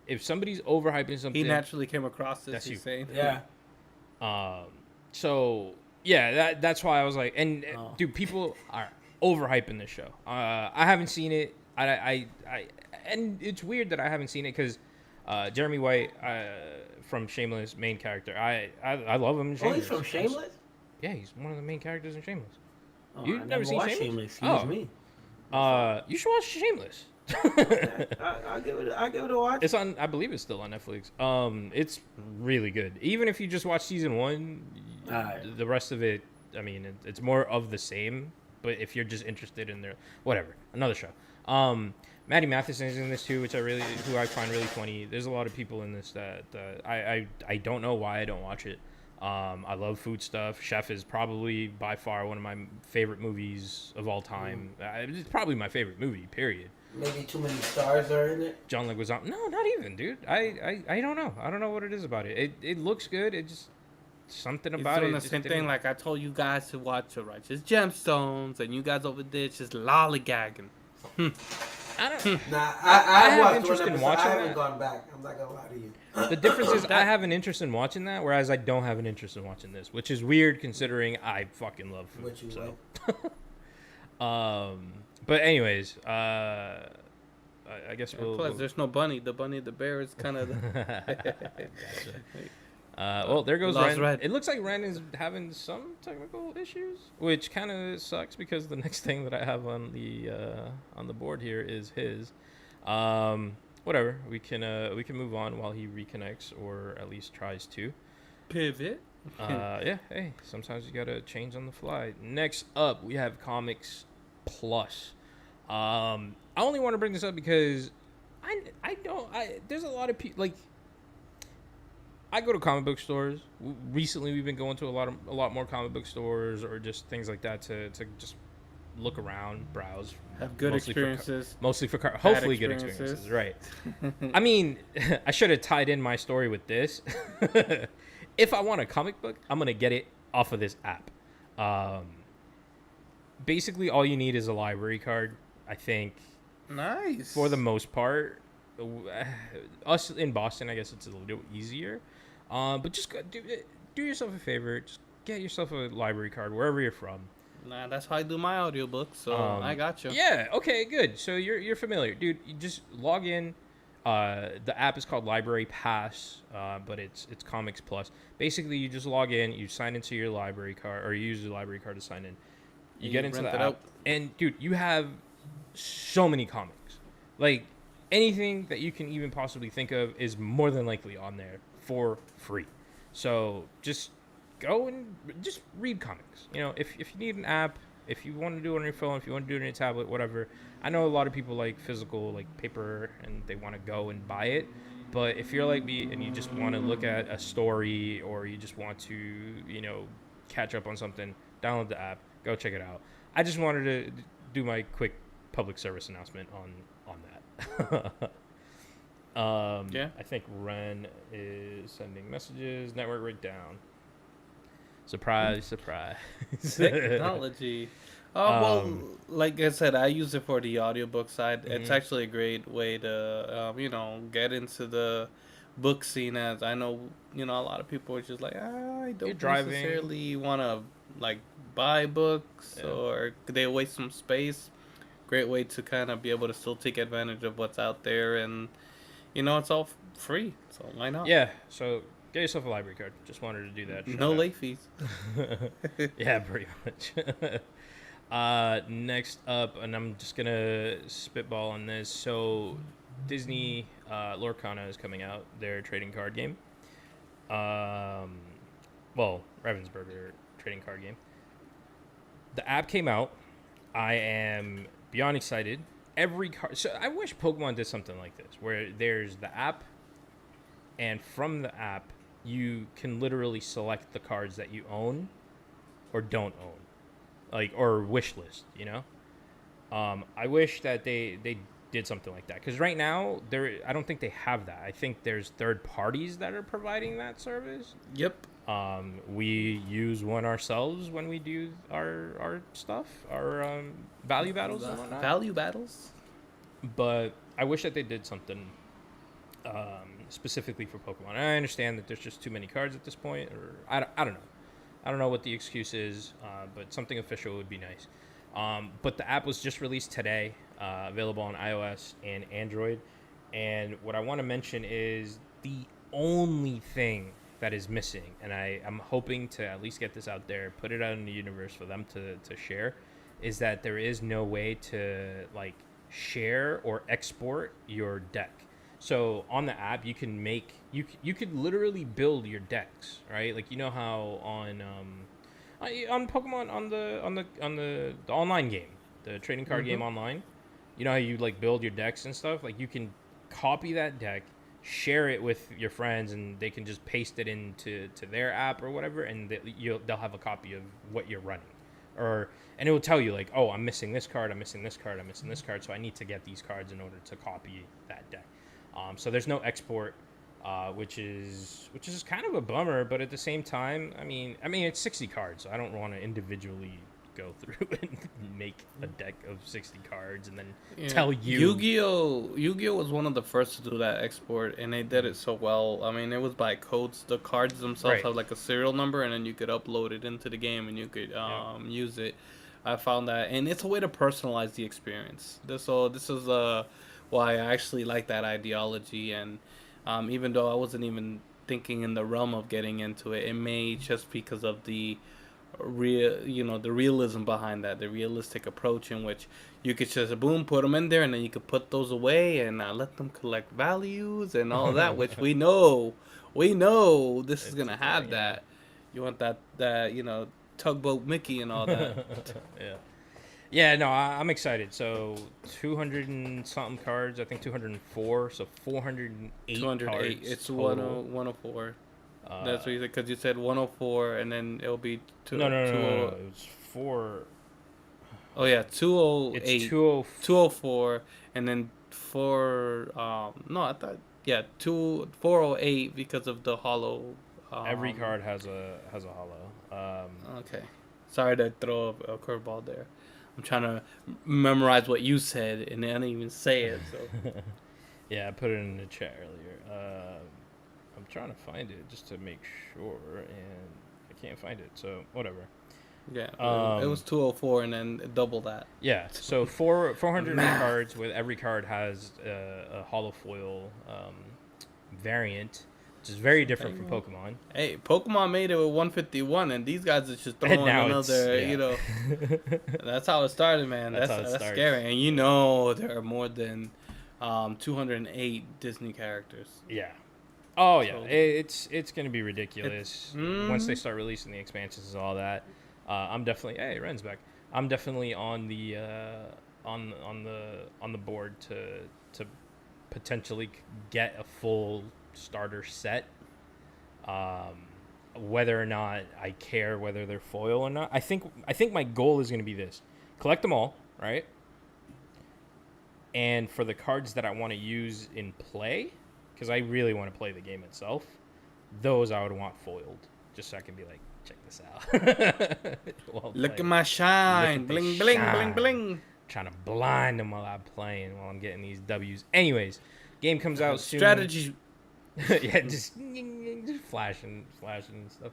If somebody's overhyping something, He naturally came across this. That's He's you. saying. Yeah. So yeah, that's why I was like, and Oh. dude, people are overhyping this show. I haven't seen it. I and it's weird that I haven't seen it because Jeremy White from Shameless, main character. I love him in Oh, Shameless. he's from Shameless? Yeah, he's one of the main characters in Shameless. Oh, You've I never seen watched Shameless? Excuse Oh. me. You should watch Shameless. I'll give it a watch. It's on. I believe it's still on Netflix. It's really good. Even if you just watch season 1, Alright. the rest of it, I mean, it's more of the same. But if you're just interested in their whatever, another show. Maddie Matheson is in this too, who I find really funny. There's a lot of people in this that I don't know why I don't watch it. I love food stuff. Chef is probably by far one of my favorite movies of all time. It's probably my favorite movie, period. Maybe too many stars are in it. John Leguizamo. No, not even, dude. I don't know. I don't know what it is about it. It looks good. It just something He's about doing it. the just same didn't- thing. Like I told you guys to watch the Righteous Gemstones, and you guys over there just lollygagging. I don't. Nah, I have watched interest one in episode. watching I haven't that. gone back. I'm not gonna lie to you. The difference is I have an interest in watching that, whereas I don't have an interest in watching this, which is weird considering I fucking love food. What you So. like? But anyways, I guess Plus, we'll there's no bunny. The bunny, the bear is kind of. well, there goes Lost Ren. Red. It looks like Ren is having some technical issues, which kind of sucks because the next thing that I have on the board here is his. Whatever, we can move on while he reconnects or at least tries to. Pivot. Yeah, hey, sometimes you gotta change on the fly. Next up, we have Comics Plus. I only want to bring this up because there's a lot of people like. I go to comic book stores. Recently, we've been going to a lot more comic book stores or just things like that to just look around, browse. Have good mostly experiences. Mostly for bad hopefully good experiences, right? I mean, I should have tied in my story with this. If I want a comic book, I'm gonna get it off of this app. Basically, all you need is a library card. I think Nice. for the most part, us in Boston, I guess it's a little easier. But just do yourself a favor. Just get yourself a library card wherever you're from. Nah, that's how I do my audiobooks, so I got you. Yeah. Okay. Good. So you're familiar, dude. You just log in. The app is called Library Pass, but it's Comics Plus. Basically, you just log in, you sign into your library card, or you use your library card to sign in. You get into the rent it app, out. and dude, you have so many comics. Like anything that you can even possibly think of is more than likely on there for free. So just go and just read comics. You know, if you need an app, if you want to do it on your phone, if you want to do it on your tablet, whatever. I know a lot of people like physical, like paper, and they want to go and buy it. But if you're like me and you just want to look at a story, or you just want to, you know, catch up on something, download the app, go check it out. I just wanted to do my quick public service announcement on that. Yeah. I think Ren is sending messages. Network breakdown. Surprise, surprise. Technology. Well, like I said, I use it for the audiobook side. It's actually a great way to, get into the book scene. As I know, a lot of people are just like, I don't driving. necessarily want to like buy books, or they waste some space. Great way to kind of be able to still take advantage of what's out there, and it's all free, so why not? Yeah, so get yourself a library card. Just wanted to do that. No late fees. Yeah, pretty much. Next up, and I'm just gonna spitball on this. So, Disney Lorcana is coming out, their trading card game. Ravensburger trading card game. The app came out. I am beyond excited. Every card. So I wish Pokemon did something like this, where there's the app, and from the app you can literally select the cards that you own or don't own, or wish list. I wish that they did something like that, because right now I don't think they have that. I think there's third parties that are providing that service. Yep. We use one ourselves when we do our stuff, our value battles and whatnot. Value battles. But I wish that they did something specifically for Pokemon. And I understand that there's just too many cards at this point, or I don't know. I don't know what the excuse is, but something official would be nice. But the app was just released today, available on iOS and Android. And what I want to mention is the only thing that is missing, and I'm hoping to at least get this out there, put it out in the universe for them to share, is that there is no way to share or export your deck. So on the app, you can you could literally build your decks, right? Like, how on Pokemon, on the online game, the trading card game online, how you build your decks and stuff. Like, you can copy that deck, share it with your friends, and they can just paste it into their app or whatever, and they'll have a copy of what you're running, and it will tell you oh, I'm missing this card, I'm missing this card, I'm missing this card, so I need to get these cards in order to copy that deck. So there's no export, which is kind of a bummer, but at the same time, I mean it's 60 cards, so I don't want to individually go through and make a deck of 60 cards and then tell you. Yu-Gi-Oh was one of the first to do that export, and they did it so well. I mean, it was by codes. The cards themselves have a serial number, and then you could upload it into the game, and you could use it. I found that, and it's a way to personalize the experience. This is why I actually like that ideology, and even though I wasn't even thinking in the realm of getting into it, it may just because of the the realism behind that, the realistic approach in which you could just put them in there, and then you could put those away and let them collect values and all that, which we know this is gonna have that. You want that tugboat Mickey and all that. Yeah, no, I'm excited. So 200 and something cards, I think 204, so 408 cards. It's total. 104. That's what you said, because you said 104, and then it'll be No. It was 4. Oh yeah, 208. It's 20. 204, and then no, I thought, yeah, 408 because of the hollow. Every card has a hollow. Okay, sorry to throw a curveball there. I'm trying to memorize what you said, and I didn't even say it. So Yeah, I put it in the chat earlier. I'm trying to find it just to make sure, and I can't find it. So whatever. yeah, it was 204, and then double that. Yeah, so 400 cards with every card has a hollow foil variant, which is very different from Pokemon. Hey, Pokemon made it with 151, and these guys are just And throwing now another. it's- You know, that's how it started, man. That's That's how it starts. scary, and you know there are more than 208 Disney characters. Yeah. Oh yeah, So- it's gonna be ridiculous once they Mhm. start releasing the expansions and all that. I'm definitely Ren's back. I'm definitely on the on the board to potentially get a full starter set. Whether or not I care whether they're foil or not, I think my goal is gonna be this: collect them all, right? And for the cards that I want to use in play, because I really want to play the game itself, those I would want foiled, just so I can be like, check this out. While Look at playing. my shine, Look at the bling, bling, shine. bling, bling. Trying to blind them while I'm playing, while I'm getting these W's. Anyways, game comes out soon. Strategy. Yeah, just flashing and stuff.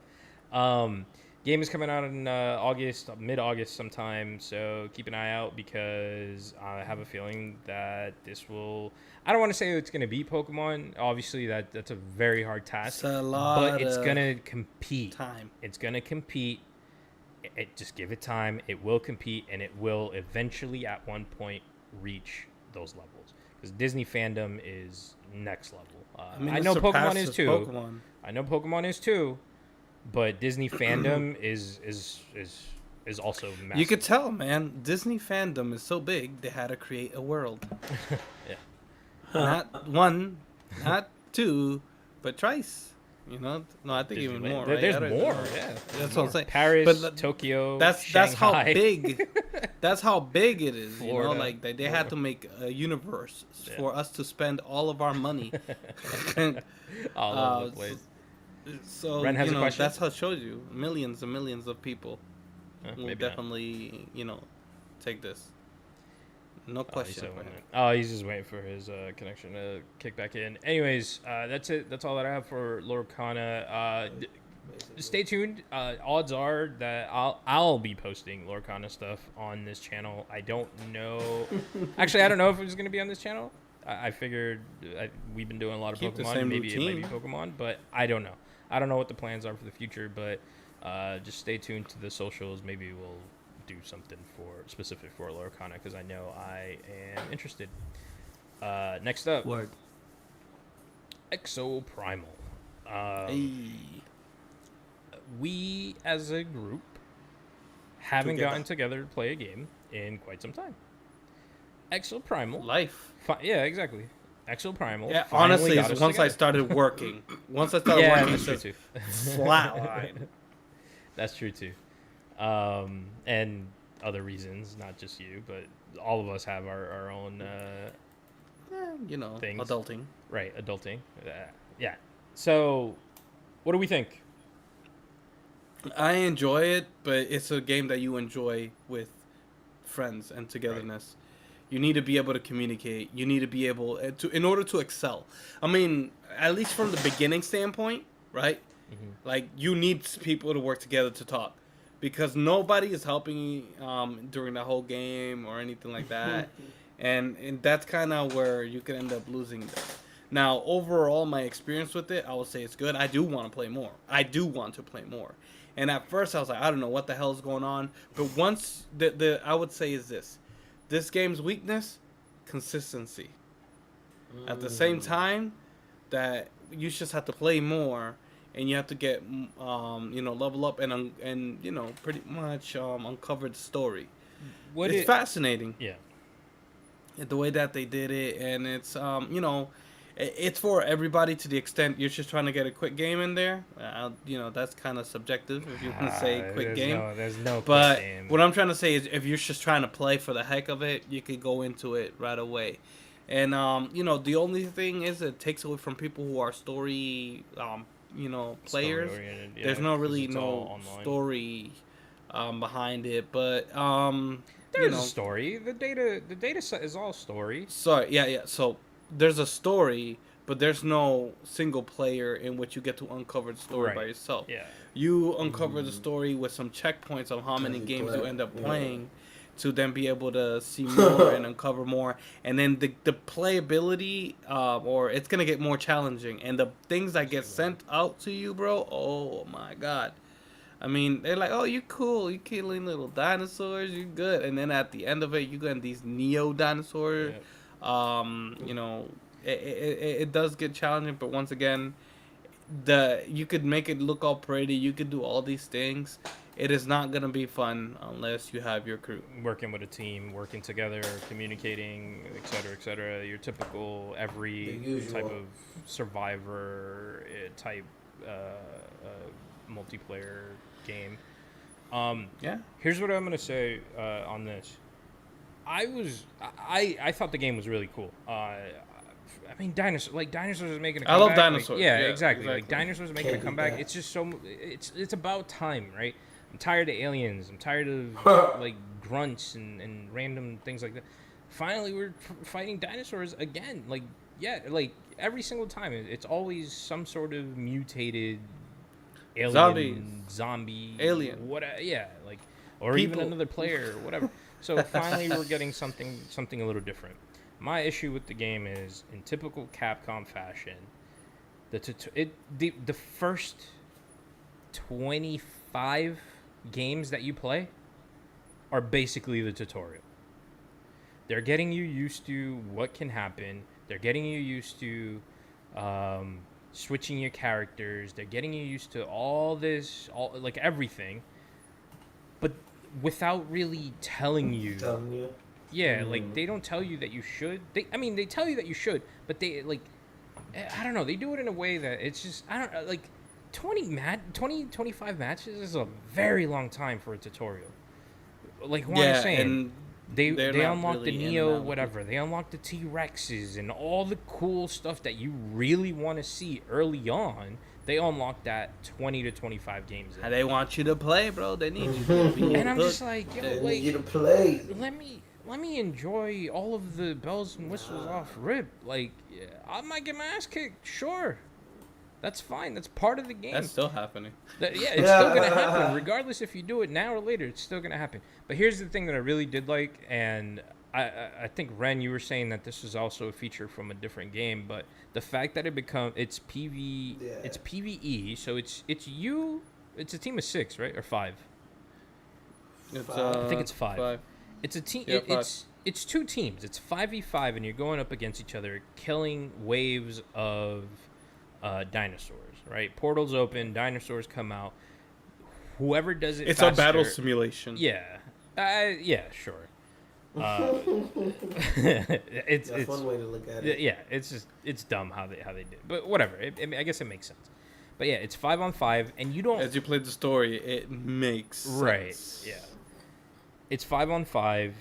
Game is coming out in mid-August sometime, so keep an eye out because I have a feeling that this will. I don't want to say it's going to beat Pokemon. Obviously, that's a very hard task, It's a lot but it's of going to compete. time. It's going to compete. Just give it time. It will compete, and it will eventually, at one point, reach those levels. Because Disney fandom is next level. I it know Pokemon surpasses is too. Pokemon. I know Pokemon is too, but Disney fandom is also massive. You could tell, man. Disney fandom is so big they had to create a world. Yeah. Not one, not two, but thrice. You know? No, I think Disneyland. even more. There- Right? there's I don't more, know. yeah. That's what I'm saying. Paris, But Tokyo, That's how Shanghai. big. That's how big it is. You know, Florida. like they had to make a universe Yeah. for us to spend all of our money. All over the place. So Ren has you a know, question? that's how it shows you millions and millions of people will Maybe not. definitely take this. No Oh, question. for him. he's just waiting for his connection to kick back in. Anyways, that's it. That's all that I have for Lorcana. Stay tuned. Odds are that I'll be posting Lorcana stuff on this channel. I don't know. Actually, I don't know if it's going to be on this channel. I figured we've been doing a lot of Keep the Pokemon. same Maybe it might be routine. Pokemon, but I don't know. I don't know what the plans are for the future, but just stay tuned to the socials. Maybe we'll do something specific for Lorcana because I know I am interested. Next up, Word. Exo Primal. Hey. We as a group haven't Together. gotten together to play a game in quite some time. Exo Primal. Life. Yeah, exactly. Exo Primal. Yeah, finally honestly, got it's us once I together. started working. Once I started Yeah, working, that's it's true just too. flatline. That's true too. And other reasons, not just you, but all of us have our own things. Adulting. right adulting. Yeah. So, what do we think? I enjoy it, but it's a game that you enjoy with friends and togetherness. You need to be able to communicate. You need to be able in order to excel. I mean, at least from the beginning standpoint, right? Like you need people to work together to talk, because nobody is helping during the whole game or anything like that, and that's kind of where you can end up losing them. Now, overall, my experience with it, I would say it's good. I do want to play more. And at first, I was like, I don't know what the hell is going on. But once I would say is this game's weakness, consistency. At the same time, that you just have to play more, and you have to get level up and pretty much uncover the story. It's fascinating. Yeah. The way that they did it, and it's it's for everybody to the extent you're just trying to get a quick game in there. That's kind of subjective if you want to say quick game. There's no But quick game. what I'm trying to say is, if you're just trying to play for the heck of it, you could go into it right away. And the only thing is, it takes away from people who are story, players. Story-oriented, yeah, There's no 'cause really it's all no online. story behind it, but There's a story. The data set is all story. Sorry, yeah. So there's a story, but there's no single player in which you get to uncover the story by Right. yourself. Yeah. You uncover the story with some checkpoints on how many you games play. you end up Yeah. playing, to then be able to see more and uncover more. And then the playability, or it's gonna get more challenging. And the things that get sent out to you, bro. Oh my god. I mean, they're like, oh, you're cool. You're killing little dinosaurs. You're good. And then at the end of it, you get these neo dinosaurs. Yep. It does get challenging, but once again, you could make it look all pretty. You could do all these things. It is not gonna be fun unless you have your crew. Working with a team, working together, communicating, et cetera. Your typical every The usual. type of survivor type multiplayer game. Yeah. Here's what I'm gonna say on this. I thought the game was really cool. I mean, dinosaurs are making a I love comeback. dinosaurs. Yeah, Yeah, exactly. Like exactly. dinosaurs are making a Can't beat comeback. that. It's just it's about time, right? I'm tired of aliens. I'm tired of like grunts and random things like that. Finally, we're fighting dinosaurs again. Like, yeah, like every single time, it's always some sort of mutated alien, zombie, Alien. what? Yeah, like, or People. even another player, or whatever. So finally, we're getting something a little different. My issue with the game is, in typical Capcom fashion, the first 25 games that you play are basically the tutorial. They're getting you used to what can happen. They're getting you used to switching your characters. They're getting you used to all like everything, but without really telling you. Telling you. Yeah, like they don't tell you that you should. They tell you that you should, but they I don't know. They do it in a way that it's just, I don't like 25 matches is a very long time for a tutorial. Like Juan is saying, and they they're not unlock really the in and Neo out. whatever. They unlock the T-Rexes and all the cool stuff that you really want to see early on. They unlock that 20 to 25 games in. And they want you to play, bro. They need you to be And I'm hooked. just like, yo, They like, need you to play. let me enjoy all of the bells and whistles off rip. Like, yeah, I might get my ass kicked, sure. That's fine. That's part of the game. That's still happening. Yeah, it's still gonna happen, regardless if you do it now or later. It's still gonna happen. But here's the thing that I really did like, and I think Ren, you were saying that this is also a feature from a different game, but the fact that it's PVE, so it's a team of 6, right, or 5? It's, I think it's 5. It's a team. Yeah, 5. It's 2 teams. It's 5v5, and you're going up against each other, killing waves of dinosaurs. Right? Portals open, dinosaurs come out. Whoever does it, It's faster, a battle simulation. Yeah, yeah, sure. That's It's one way to look at it. yeah, it's dumb how they did it. But whatever. I guess it makes sense. But yeah, it's 5-on-5, and you don't As you play the story, it makes right. sense. Yeah, it's 5-on-5.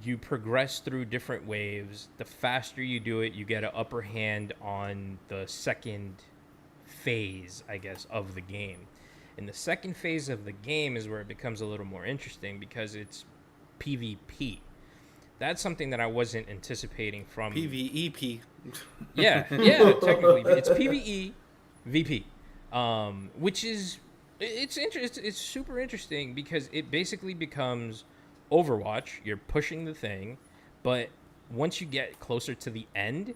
You progress through different waves. The faster you do it, you get an upper hand on the second phase, I guess, of the game. And the second phase of the game is where it becomes a little more interesting because it's PvP. That's something that I wasn't anticipating from PvEP. yeah, technically it's PvE, VP, which is it's super interesting because it basically becomes Overwatch. You're pushing the thing, but once you get closer to the end,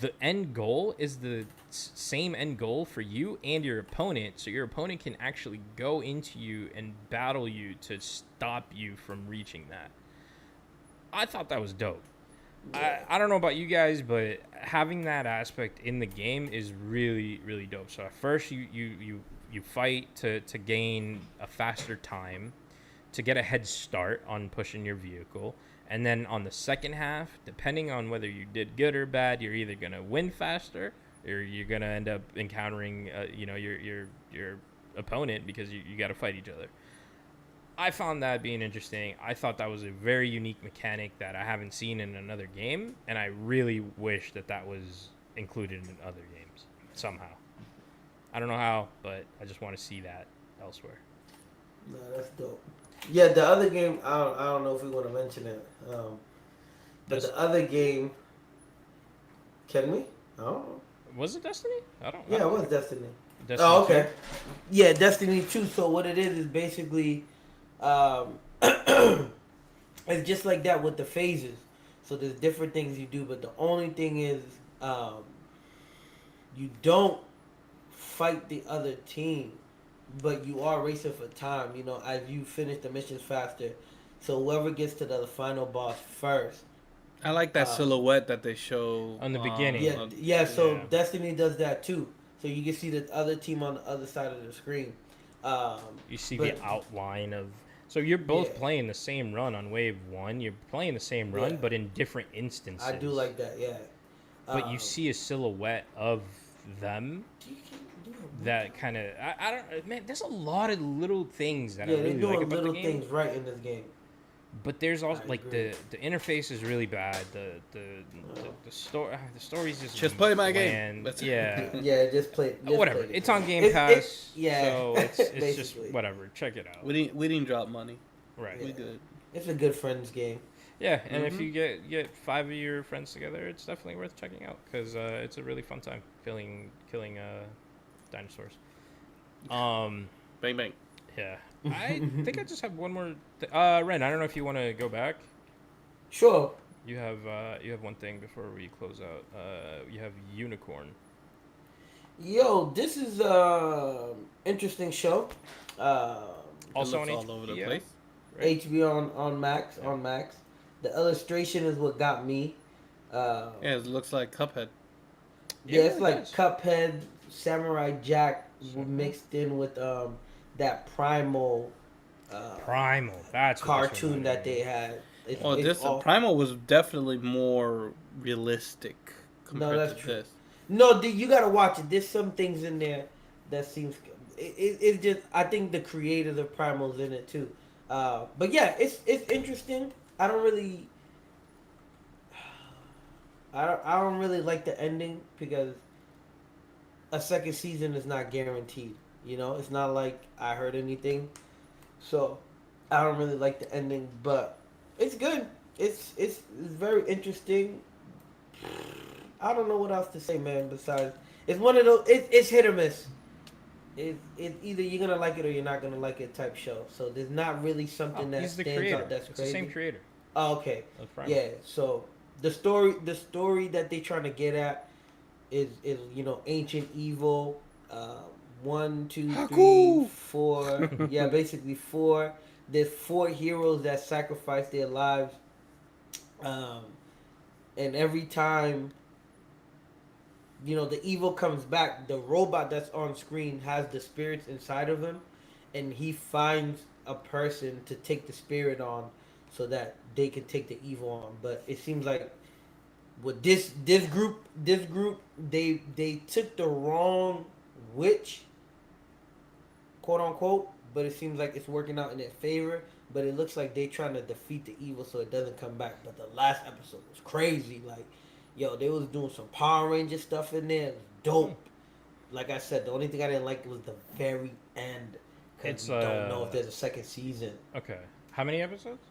the end goal is the same end goal for you and your opponent. So your opponent can actually go into you and battle you to stop you from reaching that. I thought that was dope. I don't know about you guys, but having that aspect in the game is really, really dope. So at first you fight to gain a faster time, to get a head start on pushing your vehicle, And then on the second half, depending on whether you did good or bad, you're either gonna win faster or you're gonna end up encountering, your opponent because you got to fight each other. I found that being interesting. I thought that was a very unique mechanic that I haven't seen in another game, and I really wish that was included in other games somehow. I don't know how, but I just want to see that elsewhere. No, that's dope. Yeah, the other game, I don't know if we want to mention it. But the other game, can we? I don't know. Was it Destiny? I don't. Yeah, it was Destiny. Destiny Oh, okay. 2? Yeah, Destiny 2. So what it is basically, it's just like that with the phases. So there's different things you do, but the only thing is, you don't fight the other team, but you are racing for time. You know, as you finish the missions faster. So whoever gets to the final boss first. I like that silhouette that they show on the beginning. Yeah. So Yeah. Destiny does that too. So you can see the other team on the other side of the screen. You see the outline of. So you're both Yeah. playing the same run on Wave 1. You're playing the same run, Yeah. but in different instances. I do like that. Yeah. But you see a silhouette of them. That kind of I don't, man. There's a lot of little things that I they're really doing like about little the game. things right in this game. But there's also I like agree. the interface is really bad. The story's Just play my game. bland. That's it. Yeah. Yeah, just play. Just Whatever. play the It's game. on Game It- Pass. yeah, So it's just basically. whatever. Check it out. We didn't drop money. Right. We Yeah. good. It's a good friends game. Yeah, and if you get 5 of your friends together, it's definitely worth checking out because it's a really fun time killing dinosaurs. Bang bang. Yeah. I think I just have one more. Ren, I don't know if you want to go back. Sure. You have one thing before we close out. You have Unicorn. Yo, this is interesting show. Also It on looks all over the HBO, place. right? HBO on Max. Yeah. On Max. The illustration is what got me. Yeah, it looks like Cuphead. Yeah, It it's really like does. Cuphead, Samurai Jack Mhm. mixed in with that Primal Primal. That's what this cartoon reminded that me they of. had. It's, Well, it's this all- Primal was definitely more realistic compared that's to true. this. No, you gotta watch it. There's some things in there that seems. It's just I think the creators of Primal's in it too. But yeah, it's interesting. I don't really. I don't really like the ending because a second season is not guaranteed. You know, it's not like I heard anything, so I don't really like the ending. But it's good. It's very interesting. I don't know what else to say, man. Besides, it's one of those. It's hit or miss. It either you're gonna like it or you're not gonna like it type show. So there's not really something that He's the stands creator. out that's It's crazy. the same creator. Oh, okay. Of Primal. Yeah. So the story that they trying to get at is ancient evil. 1, 2, 3, Haku! 4. Yeah, basically 4. There's 4 heroes that sacrifice their lives. And every time the evil comes back, the robot that's on screen has the spirits inside of him, and he finds a person to take the spirit on so that they can take the evil on. But it seems like with this group they took the wrong witch, quote unquote, but it seems like it's working out in their favor. But it looks like they trying to defeat the evil so it doesn't come back. But the last episode was crazy. Like, yo, they was doing some Power Ranger stuff in there. It was dope. Like I said, the only thing I didn't like was the very end. Because It's, we don't know if there's a second season. Okay. How many episodes?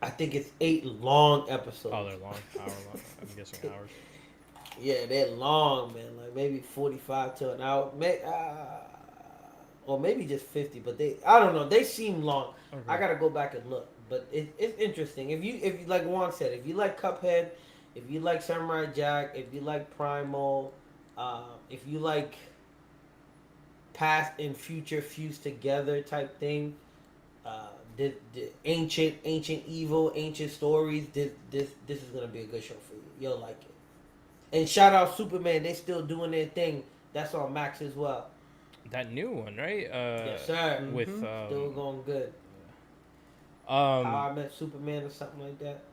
I think it's 8 long episodes. Oh, they're long. Hour long. I'm guessing hours. Yeah, they're long, man. Like maybe 45 to an hour. Or maybe just 50. But I don't know. They seem long. Okay. I gotta go back and look. But it's interesting. If you like Juan said, if you like Cuphead, if you like Samurai Jack, if you like Primal, if you like past and future fused together type thing, the ancient evil, ancient stories, this is gonna be a good show for you. You'll like it. And shout out Superman, they still doing their thing. That's on Max as well. That new one, right? Yes, sir. With Still going good. How I Met Superman or something like that.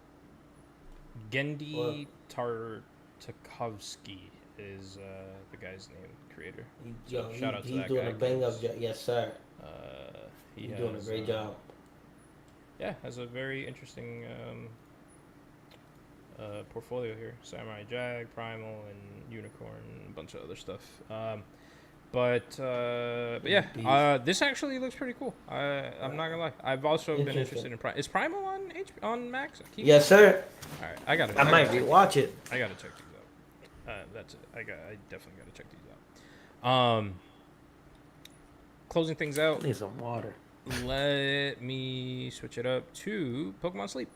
Gendy Tartakovsky is the guy's name, creator. So shout out to He's that doing guy. a bang up job. Yes, sir. He's He's doing a great job. Yeah, has a very interesting portfolio here. Samurai Jag, Primal, and Unicorn, and a bunch of other stuff. But yeah, this actually looks pretty cool. I'm not gonna lie. I've also been interested in Primal. Is Primal on Max? Yes, sir. All right, I gotta. I might rewatch it. I gotta check these out. That's it. I definitely gotta check these out. Closing things out. Need some water. Let me switch it up to Pokemon Sleep.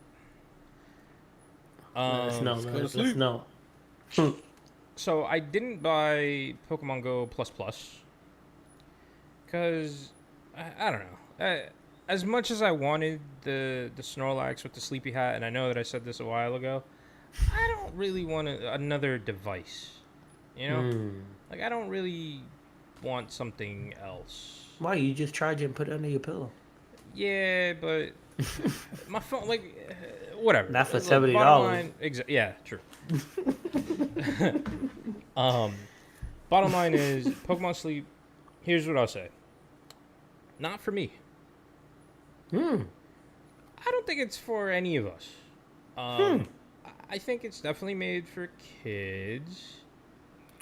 Let us know. So I didn't buy Pokemon Go Plus because I don't know. As much as I wanted the Snorlax with the Sleepy Hat, and I know that I said this a while ago, I don't really want another device. You know, like I don't really want something else. Why you just charge it and put it under your pillow? Yeah, but my phone, like, whatever. Not for Look, $70. Yeah, true. Bottom line is Pokemon Sleep. Here's what I'll say. Not for me. I don't think it's for any of us. I think it's definitely made for kids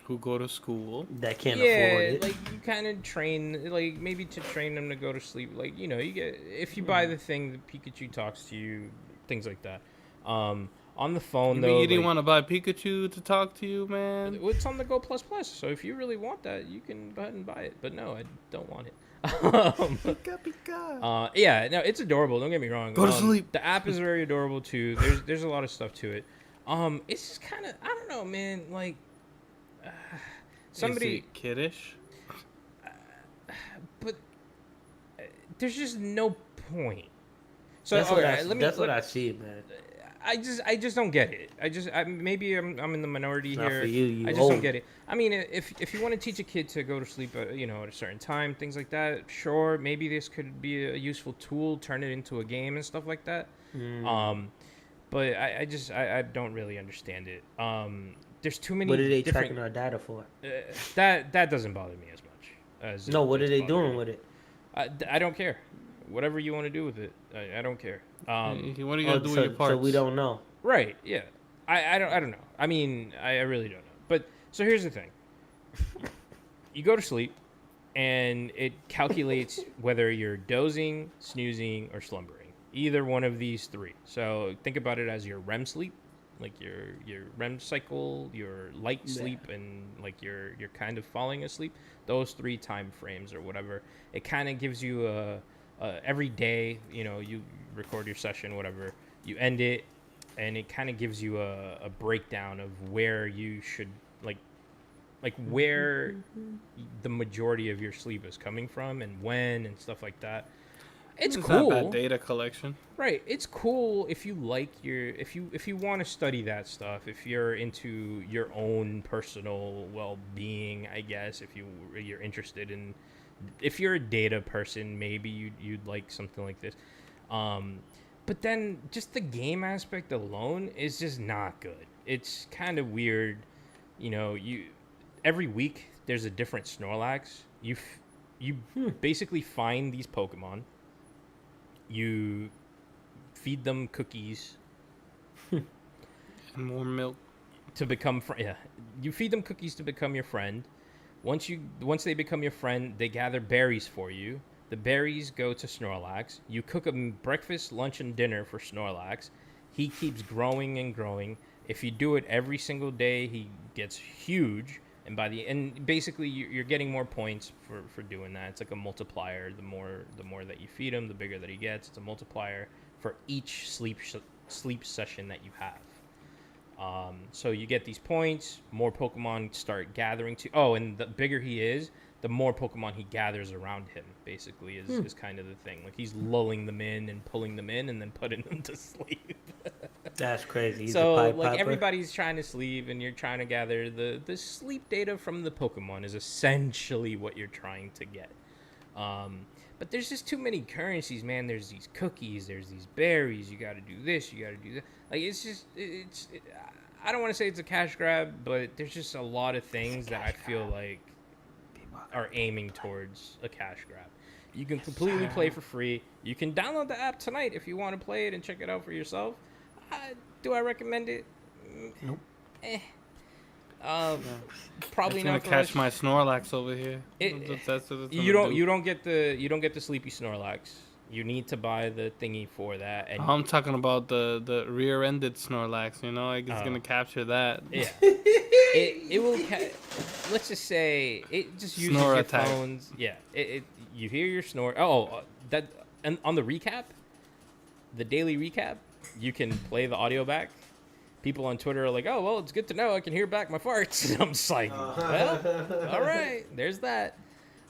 who go to school that can't afford it. Like you kind of train, like maybe to train them to go to sleep. Like you know, you get if you buy the thing, the Pikachu talks to you, things like that. On the phone though, you didn't want to buy Pikachu to talk to you, man. It's on the Go Plus. So if you really want that, you can go ahead and buy it. But no, I don't want it. Pika. Yeah, no, it's adorable. Don't get me wrong. Go to sleep. The app is very adorable too. There's a lot of stuff to it. It's just kind of I don't know, man. Like somebody Is it kiddish, but there's just no point. So That's okay, what I see, man. I just don't get it. Maybe I'm in the minority Not here. for you, I just don't get it. I mean, if you want to teach a kid to go to sleep, at a certain time, things like that, sure, maybe this could be a useful tool. Turn it into a game and stuff like that. But I don't really understand it. There's too many. What are they different, tracking our data for? that doesn't bother me as much. No, what are they doing with it? I don't care. Whatever you want to do with it, I don't care. what are you gonna do with your parts? So we don't know. Right? Yeah. I don't know. I mean, I really don't know. But so here's the thing. You go to sleep, and it calculates whether you're dozing, snoozing, or slumbering. Either one of these three. So think about it as your REM sleep, like your REM cycle, your light sleep, and like you're kind of falling asleep. Those 3 time frames or whatever. It kind of gives you every day, you record your session, whatever, you end it, and it kind of gives you a breakdown of where you should, like where the majority of your sleep is coming from and when and stuff like that. It's cool. Not bad data collection. Right. It's cool if you like if you want to study that stuff, if you're into your own personal well-being, I guess, if you're interested in, if you're a data person, maybe you'd like something like this. But then just the game aspect alone is just not good. It's kind of weird. Every week there's a different Snorlax. You basically find these Pokemon. You feed them cookies and more milk to become you feed them cookies to become your friend. Once they become your friend, they gather berries for you. The berries go to Snorlax. You cook them breakfast, lunch, and dinner for Snorlax. He keeps growing and growing. If you do it every single day, he gets huge. And basically you're getting more points for doing that. It's like a multiplier. The more that you feed him, the bigger that he gets. It's a multiplier for each sleep session that you have. So you get these points. More Pokemon start gathering and the bigger he is, the more Pokemon he gathers around him. Basically, is kind of the thing. Like he's lulling them in and pulling them in and then putting them to sleep. That's crazy. He's So, a Pied like, Piper. everybody's trying to sleep, and you're trying to gather the sleep data from the Pokemon is essentially what you're trying to get. But But there's just too many currencies, man. There's these cookies, there's these berries. You got to do this, you got to do that. Like it's just I don't want to say it's a cash grab, but there's just a lot of things that I feel like are aiming towards a cash grab. You can completely play for free. You can download the app tonight if you want to play it and check it out for yourself. Do I recommend it? Nope. Probably It's not. gonna catch my Snorlax over here. You don't get the sleepy Snorlax. You need to buy the thingy for that. And I'm talking about the rear-ended Snorlax. You know, like it's gonna capture that. yeah, it will. Let's just say it just uses Snore your attack. phones. Yeah, you hear your snore. That and on the recap, the daily recap, you can play the audio back. People on Twitter are like, "Oh, well, it's good to know I can hear back my farts." And I'm just like, "Well, all right, there's that."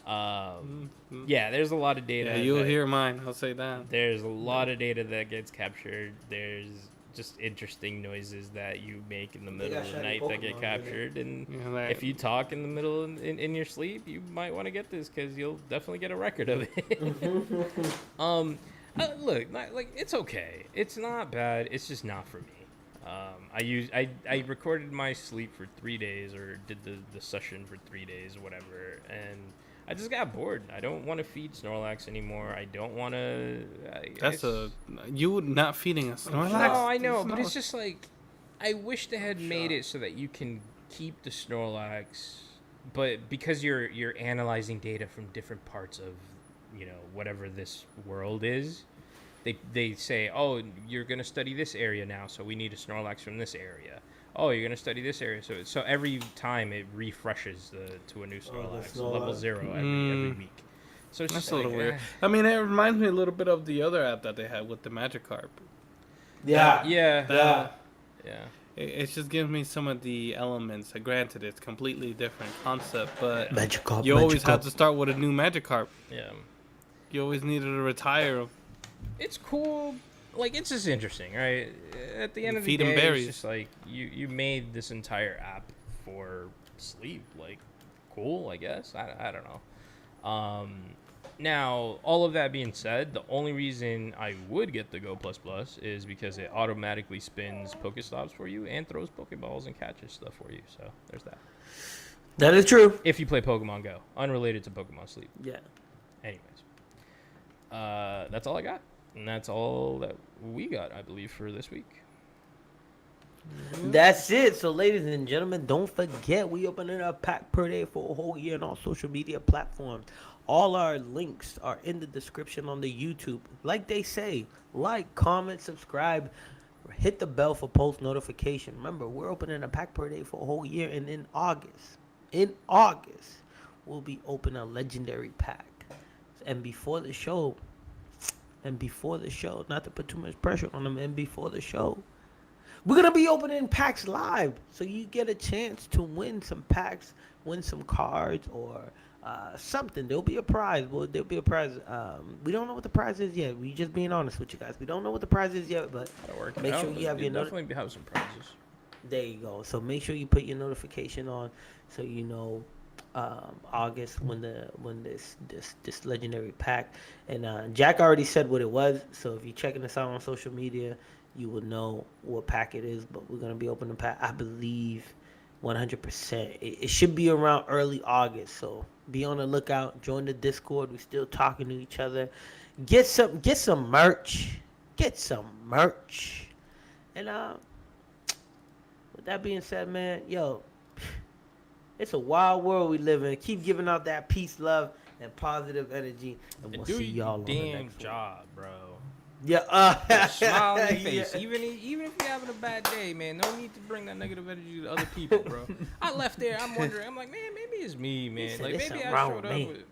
Yeah, there's a lot of data. Yeah, you'll hear mine. I'll say that. There's a lot of data that gets captured. There's just interesting noises that you make in the middle of the shiny night that get Pokemon, captured. And Yeah, like- if you talk in the middle in your sleep, you might want to get this because you'll definitely get a record of it. Look, like it's okay. It's not bad. It's just not for me. I recorded my sleep for 3 days, or did the session for 3 days, or whatever, and I just got bored. I don't want to feed Snorlax anymore. I don't want to. You not feeding a Snorlax? No, I know, but it's just like I wish they had made it so that you can keep the Snorlax, but because you're analyzing data from different parts of whatever this world is. They say, oh, you're going to study this area now, so we need a Snorlax from this area. Oh, you're going to study this area. So every time it refreshes to a new Snorlax, level 0 every week. So it's That's just a little like, weird. I mean, it reminds me a little bit of the other app that they had with the Magikarp. Yeah. Yeah. It's just giving me some of the elements. Granted, it's completely different concept, but Magikarp. you always have to start with a new Magikarp. Yeah. You always needed to retire. It's cool. Like, it's just interesting, right? At the end of the Feed 'em day, berries. it's just like you made this entire app for sleep. Like, cool, I guess. I don't know. Now, all of that being said, the only reason I would get the Go Plus Plus is because it automatically spins Pokestops for you and throws Pokeballs and catches stuff for you. So there's that. That is true. If you play Pokemon Go, unrelated to Pokemon Sleep. Yeah. Anyways, that's all I got. And that's all that we got, I believe, for this week. That's it. So, ladies and gentlemen, don't forget we opening a pack per day for a whole year on all social media platforms. All our links are in the description on the YouTube. Like they say, like, comment, subscribe, hit the bell for post notification. Remember, we're opening a pack per day for a whole year, and in August, we'll be opening a legendary pack. And before the show, not to put too much pressure on them, and before the show, we're going to be opening packs live. So you get a chance to win some packs, win some cards, or something. There'll be a prize. There'll be a prize. We don't know what the prize is yet. We just being honest with you guys. We don't know what the prize is yet, but make sure you have your definitely have some prizes. There you go. So make sure you put your notification on so you know August when this legendary pack, and Jack already said what it was, so if you're checking us out on social media you will know what pack it is. But we're gonna be opening the pack, I believe 100%. It should be around early August, so be on the lookout. Join the Discord. We're still talking to each other. Get some merch, and with that being said, man, yo, it's a wild world we live in. Keep giving out that peace, love, and positive energy. And we'll do see y'all on the damn next job, bro. one. Yeah. Smile on your face. Yeah. Even if you're having a bad day, man, no need to bring that negative energy to other people, bro. I left there. I'm wondering. I'm like, man, maybe it's me, man. said Like, it's maybe something I wrong showed with up me. with.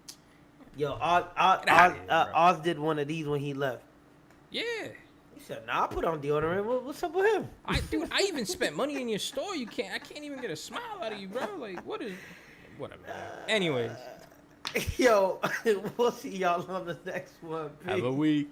Yo, outta here, bro. Oz did one of these when he left. Yeah. He said, "Nah, I put on deodorant. What's up with him?" I even spent money in your store. I can't even get a smile out of you, bro. Like, whatever. Man. Anyways, Yo, we'll see y'all on the next one. have a week.